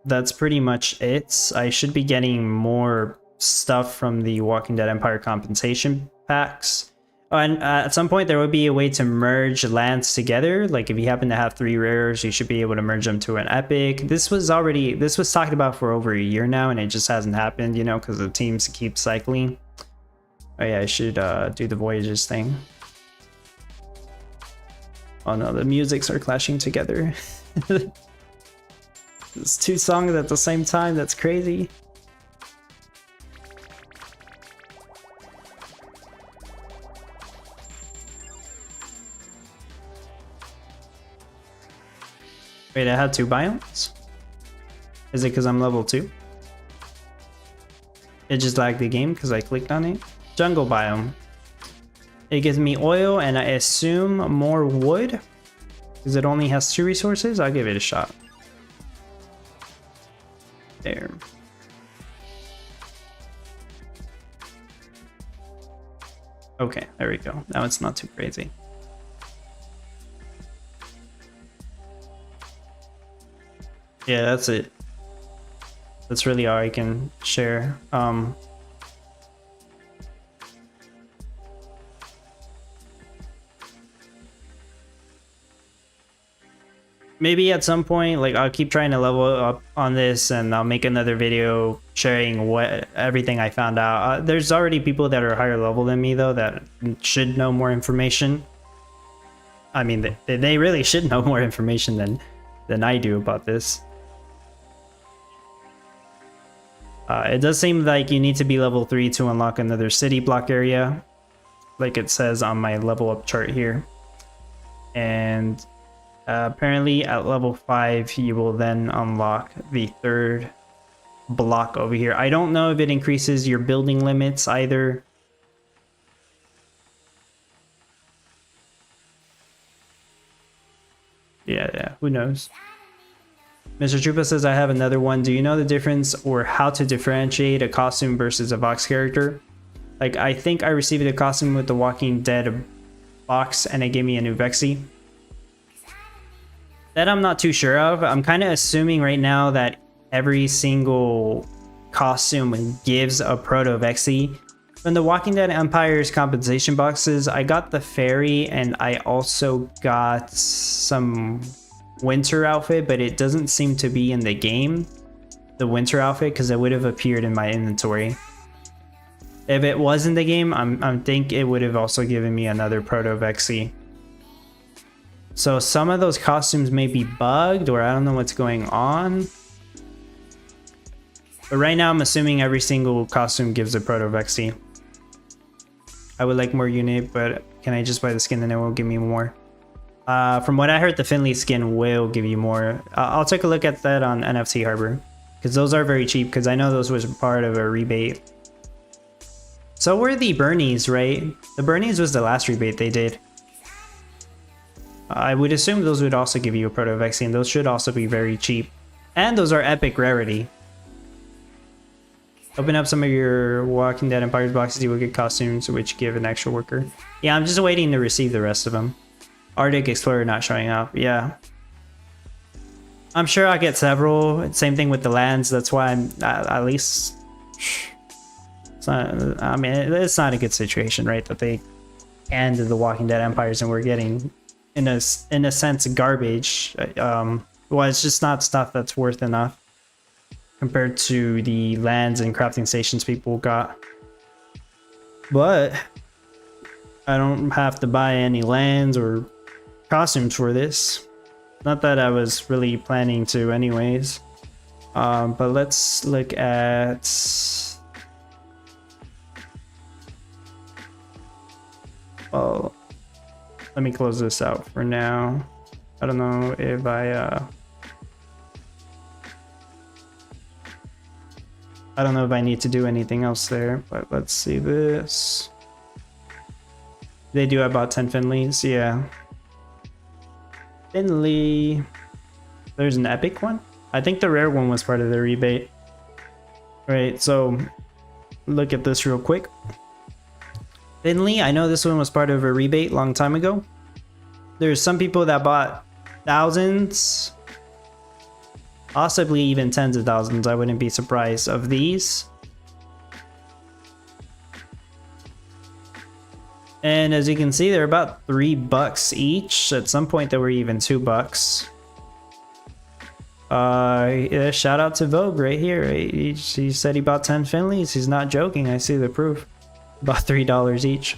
that's pretty much it. I should be getting more stuff from the Walking Dead Empire compensation packs. And at some point there will be a way to merge lands together. Like if you happen to have 3 rares, you should be able to merge them to an epic. This was talked about for over a year now, and it just hasn't happened, you know, because the teams keep cycling. Oh yeah, I should do the Voyages thing. Oh no, the musics are clashing together. It's 2 songs at the same time, that's crazy. Wait, I had 2 biomes? Is it because I'm level 2? It just lagged the game because I clicked on it. Jungle biome. It gives me oil and I assume more wood. Because it only has 2 resources. I'll give it a shot. There. Okay, there we go. Now it's not too crazy. Yeah, that's it. That's really all I can share. Maybe at some point, like I'll keep trying to level up on this, and I'll make another video sharing everything I found out. There's already people that are higher level than me though that should know more information. I mean, they really should know more information than I do about this. It does seem like you need to be level 3 to unlock another city block area, like it says on my level up chart here. And apparently at level 5 you will then unlock the 3rd block over here. I don't know if it increases your building limits either. Yeah, who knows? Mr. Troopa says, I have another one. Do you know the difference or how to differentiate a costume versus a Vox character? Like, I think I received a costume with the Walking Dead box and it gave me a new Vexi. That I'm not too sure of. I'm kind of assuming right now that every single costume gives a proto Vexi, From the Walking Dead Empire's compensation boxes, I got the ferry and I also got some winter outfit, but it doesn't seem to be in the game, the winter outfit, because it would have appeared in my inventory. If it was in the game, I think it would have also given me another Proto Vexi. So some of those costumes may be bugged, or I don't know what's going on. But right now I'm assuming every single costume gives a Proto Vexi. I would like more unit, but can I just buy the skin and it will give me more? From what I heard, the Finley skin will give you more. I'll take a look at that on NFC Harbor, because those are very cheap, because I know those was part of a rebate. So were the Bernies, right? The Bernies was the last rebate they did. I would assume those would also give you a Proto Vexi, and those should also be very cheap. And those are epic rarity. Open up some of your Walking Dead Empires boxes, you will get costumes which give an extra worker. Yeah, I'm just waiting to receive the rest of them. Arctic Explorer not showing up, yeah. I'm sure I'll get several. Same thing with the lands, that's why I'm at least... It's not, I mean, it's not a good situation, right? That they ended the Walking Dead Empires and we're getting, in a sense, garbage. Well, it's just not stuff that's worth enough compared to the lands and crafting stations people got. But I don't have to buy any lands or costumes for this. Not that I was really planning to anyways. But let's look at... Well, let me close this out for now. I don't know if I don't know if I need to do anything else there, but let's see this. They do about 10 Finleys, yeah. Finley. There's an epic one? I think the rare one was part of the rebate. Right, so look at this real quick. Finley, I know this one was part of a rebate long time ago. There's some people that bought thousands, possibly even tens of thousands, I wouldn't be surprised, of these. And as you can see, they're about $3 each. At some point they were even $2. Yeah, shout out to Vogue right here. He said he bought 10 Finleys. He's not joking, I see the proof. About $3 each.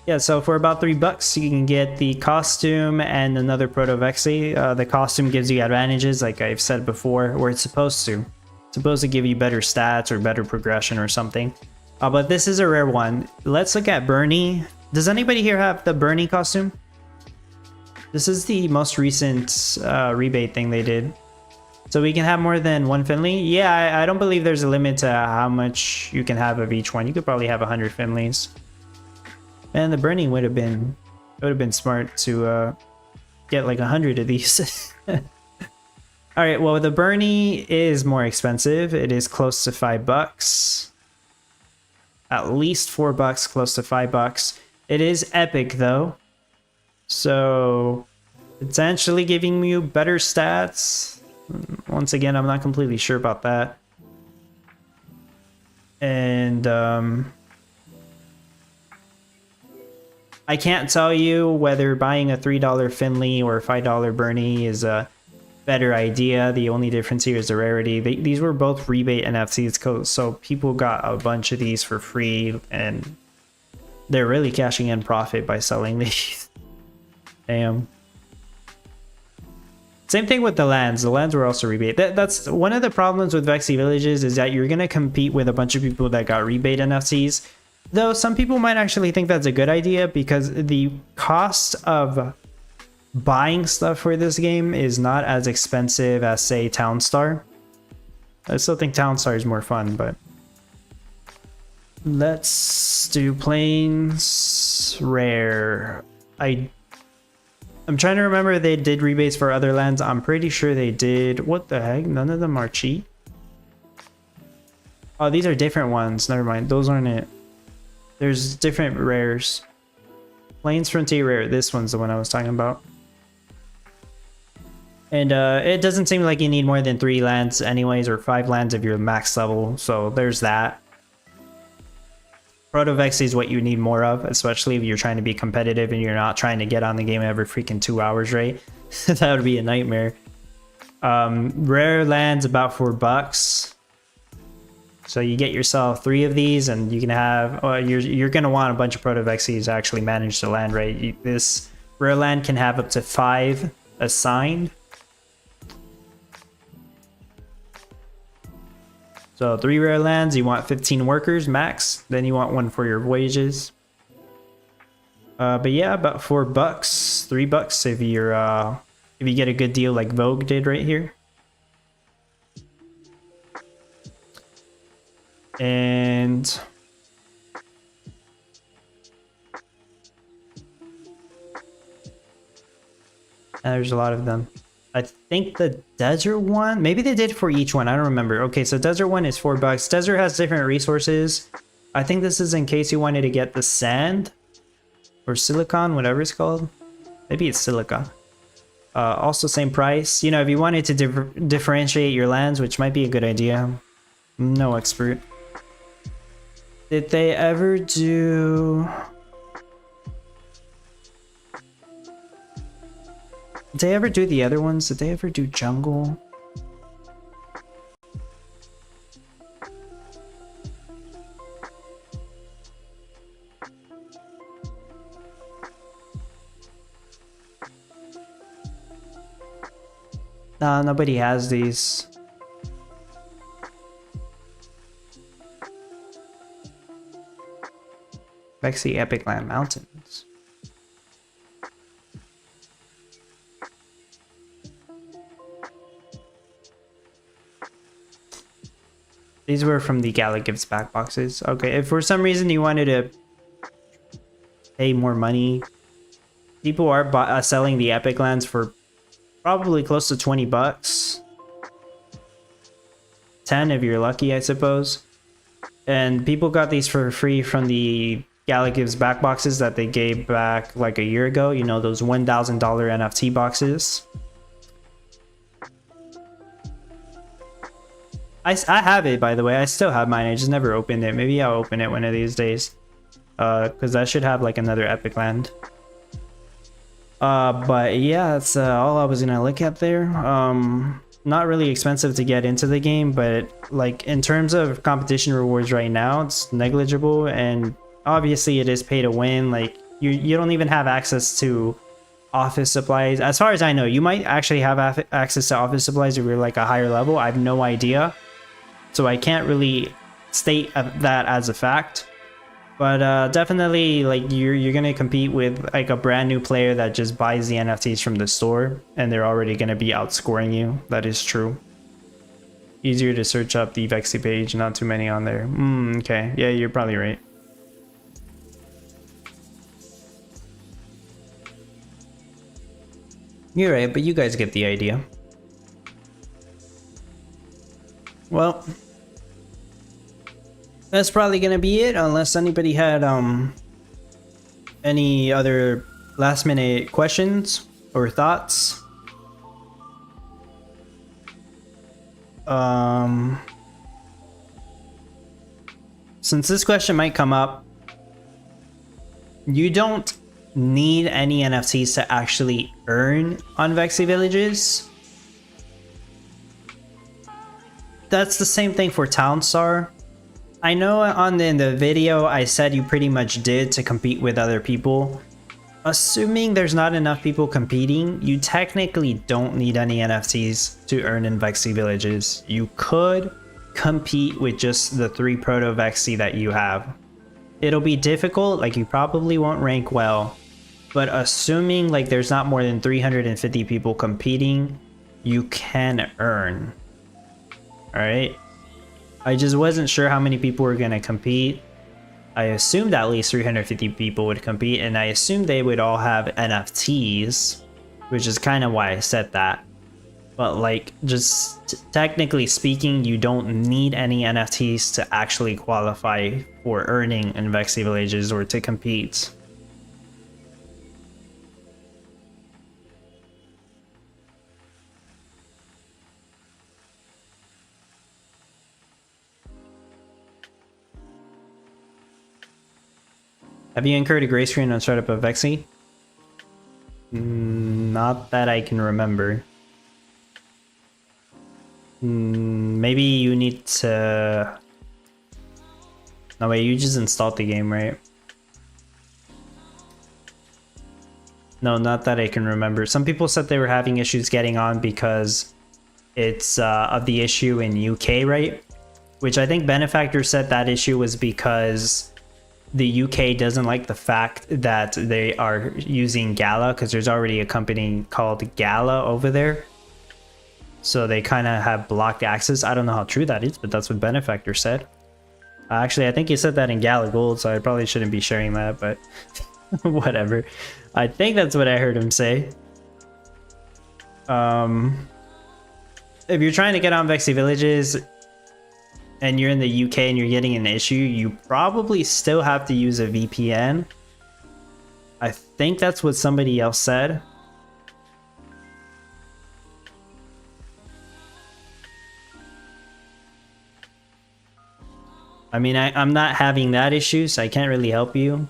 Yeah, so for about $3 you can get the costume and another Proto Vexi. The costume gives you advantages, like I've said before, or it's supposed to. It's supposed to give you better stats or better progression or something. But this is a rare one. Let's look at Bernie. Does anybody here have the Bernie costume? This is the most recent rebate thing they did. So we can have more than one Finley? Yeah, I don't believe there's a limit to how much you can have of each one. You could probably have 100 Finleys. And the Bernie would have been smart to get like 100 of these. Alright, well the Bernie is more expensive. It is close to $5. At least $4, close to $5. It is epic though. So potentially giving you better stats. Once again, I'm not completely sure about that. And I can't tell you whether buying a $3 Finley or a $5 Bernie is a better idea. The only difference here is the rarity. These were both rebate NFTs, so people got a bunch of these for free, and they're really cashing in profit by selling these. Damn. Same thing with the lands. The lands were also rebate. That's one of the problems with Vexi Villages, is that you're going to compete with a bunch of people that got rebate NFTs. Though some people might actually think that's a good idea, because the cost of buying stuff for this game is not as expensive as, say, Townstar. I still think Townstar is more fun, but... Let's do Plains Rare. I'm trying to remember if they did rebates for other lands. I'm pretty sure they did. What the heck? None of them are cheap. Oh, these are different ones. Never mind. Those aren't it. There's different rares. Plains Frontier Rare. This one's the one I was talking about. And it doesn't seem like you need more than 3 lands anyways, or 5 lands if you're max level. So there's that. Proto Vexi is what you need more of, especially if you're trying to be competitive and you're not trying to get on the game every freaking 2 hours, right? That would be a nightmare. Rare lands about $4. So you get yourself 3 of these, and you can have. You're gonna want a bunch of Proto Vexis to actually manage the land, right? This rare land can have up to 5 assigned. So 3 rare lands, you want 15 workers max, then you want 1 for your voyages. But yeah, about $4, $3 if you're if you get a good deal like Vogue did right here. And there's a lot of them. I think the desert one, maybe they did for each one. I don't remember. Okay, so desert one is $4. Desert has different resources. I think this is in case you wanted to get the sand or silicon, whatever it's called. Maybe it's silica. Also same price. You know, if you wanted to differentiate your lands, which might be a good idea. I'm no expert. Did they ever do... Did they ever do the other ones? Did they ever do jungle? Nah, nobody has these. Vexi Epic Land Mountains. These were from the Gala Gives Back boxes. Okay, if for some reason you wanted to pay more money, people are selling the Epic Lands for probably close to $20. 10 if you're lucky, I suppose. And people got these for free from the Gala Gives Back boxes that they gave back like a year ago. You know, those $1,000 NFT boxes. I have it, by the way. I still have mine. I just never opened it. Maybe I'll open it one of these days. Because I should have like another Epic Land. But yeah, that's all I was gonna look at there. Not really expensive to get into the game, but like in terms of competition rewards right now, it's negligible, and obviously it is pay to win. Like you don't even have access to office supplies. As far as I know, you might actually have access to office supplies if you're like a higher level. I have no idea, so I can't really state that as a fact. But definitely, like you're gonna compete with like a brand new player that just buys the NFTs from the store, and they're already gonna be outscoring you. That is true. Easier to search up the Vexi page, not too many on there. Okay, yeah, you're probably right. You're right, but you guys get the idea. Well, that's probably gonna be it, unless anybody had any other last minute questions or thoughts. Since this question might come up, you don't need any NFTs to actually earn on Vexi Villages. That's the same thing for Townstar. I know in the video I said you pretty much did to compete with other people. Assuming there's not enough people competing, you technically don't need any NFTs to earn in Vexi Villages. You could compete with just the 3 Proto Vexi that you have. It'll be difficult, like you probably won't rank well, but assuming like there's not more than 350 people competing, you can earn. Alright? I just wasn't sure how many people were going to compete. I assumed at least 350 people would compete, and I assumed they would all have NFTs, which is kind of why I said that. But like, just technically speaking, you don't need any NFTs to actually qualify for earning in Vexi Villages or to compete. Have you incurred a gray screen on startup of Vexi? Not that I can remember. Maybe you need to... No, wait, you just installed the game, right? No, not that I can remember. Some people said they were having issues getting on because it's of the issue in UK, right? Which I think Benefactor said that issue was because the UK doesn't like the fact that they are using Gala, because there's already a company called Gala over there. So they kind of have blocked access. I don't know how true that is, but that's what Benefactor said. Actually, I think he said that in Gala Gold, so I probably shouldn't be sharing that, but whatever. I think that's what I heard him say. If you're trying to get on Vexi Villages and you're in the UK and you're getting an issue, you probably still have to use a VPN. I think that's what somebody else said. I mean, I'm not having that issue, so I can't really help you.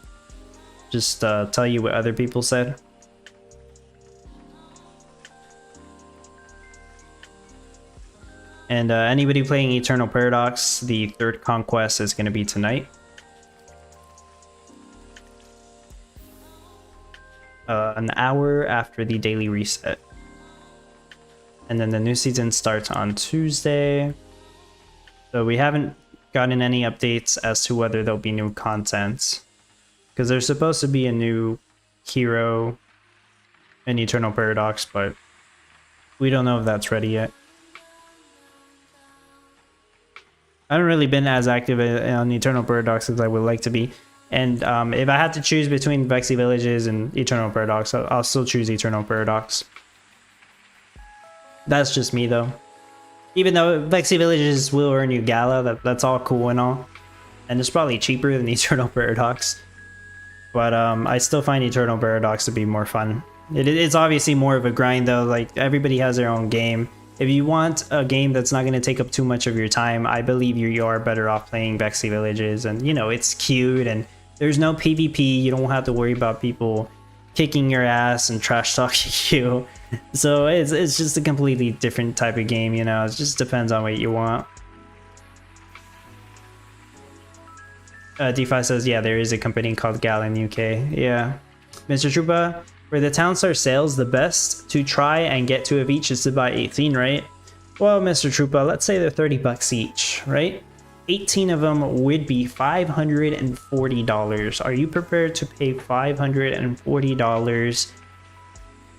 Just tell you what other people said. And anybody playing Eternal Paradox, the third conquest is going to be tonight. An hour after the daily reset. And then the new season starts on Tuesday. So we haven't gotten any updates as to whether there'll be new content. Because there's supposed to be a new hero in Eternal Paradox, but we don't know if that's ready yet. I haven't really been as active on Eternal Paradox as I would like to be. And if I had to choose between Vexi Villages and Eternal Paradox, I'll still choose Eternal Paradox. That's just me though. Even though Vexi Villages will earn you Gala, that's all cool and all. And it's probably cheaper than Eternal Paradox. But I still find Eternal Paradox to be more fun. It's obviously more of a grind though, like everybody has their own game. If you want a game that's not going to take up too much of your time, I believe you are better off playing Vexi Villages. And you know, it's cute and there's no PvP. You don't have to worry about people kicking your ass and trash talking you. So it's just a completely different type of game, you know. It just depends on what you want. DeFi says, yeah, there is a company called Gala in UK. Yeah. Mr. Trupa, for the Town Star sales, the best to try and get 2 of each is to buy 18, right? Well, Mr. Trupa, let's say they're 30 bucks each, right? 18 of them would be $540. Are you prepared to pay $540?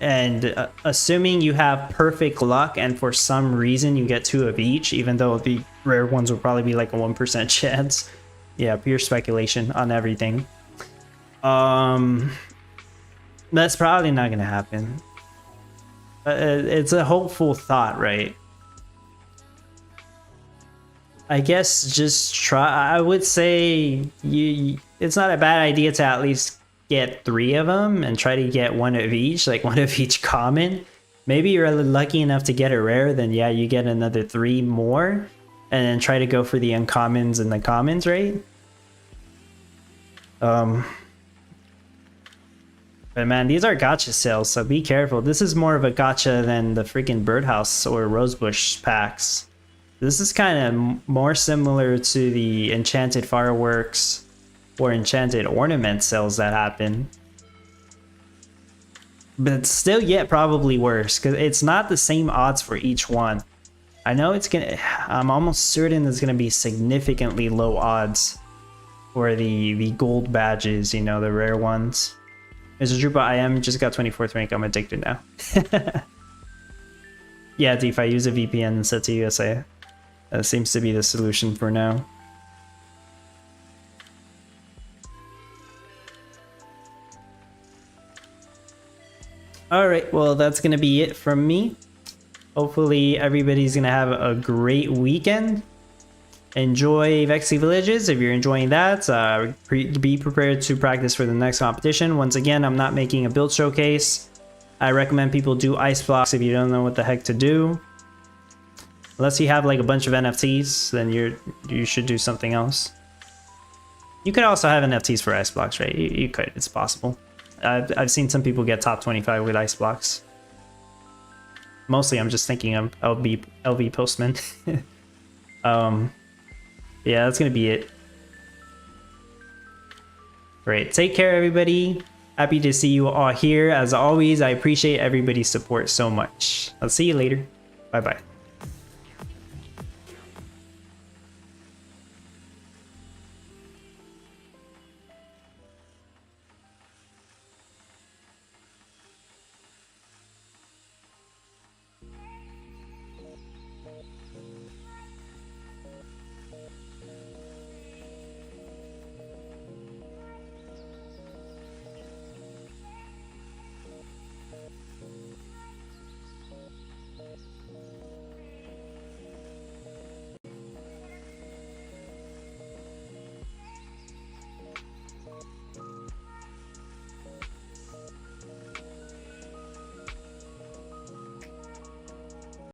And assuming you have perfect luck and for some reason you get 2 of each, even though the rare ones will probably be like a 1% chance. Yeah, pure speculation on everything. That's probably not gonna happen. It's a hopeful thought, right? I guess just try. I would say it's not a bad idea to at least get 3 of them and try to get 1 of each, like 1 of each common. Maybe you're lucky enough to get a rare, then yeah, you get another 3 more, and then try to go for the uncommons and the commons, right? But man, these are gacha sales, so be careful. This is more of a gacha than the freaking Birdhouse or Rosebush packs. This is kind of more similar to the Enchanted Fireworks or Enchanted Ornament sales that happen. But it's still yet probably worse, because it's not the same odds for each one. I know it's gonna... I'm almost certain it's gonna be significantly low odds for the gold badges, you know, the rare ones. Mr. Drupa, I am just got 24th rank. I'm addicted now. Yeah, DeFi, use a VPN and set to USA. That seems to be the solution for now. Alright, well, that's going to be it from me. Hopefully, everybody's going to have a great weekend. Enjoy Vexi Villages if you're enjoying that. Be prepared to practice for the next competition. Once again, I'm not making a build showcase. I recommend people do ice blocks if you don't know what the heck to do. Unless you have like a bunch of NFTs, then you should do something else. You could also have NFTs for ice blocks, right? You could. It's possible. I've seen some people get top 25 with ice blocks. Mostly, I'm just thinking of LV Postman. Yeah, that's gonna be it. Great. Take care, everybody. Happy to see you all here. As always, I appreciate everybody's support so much. I'll see you later. Bye-bye.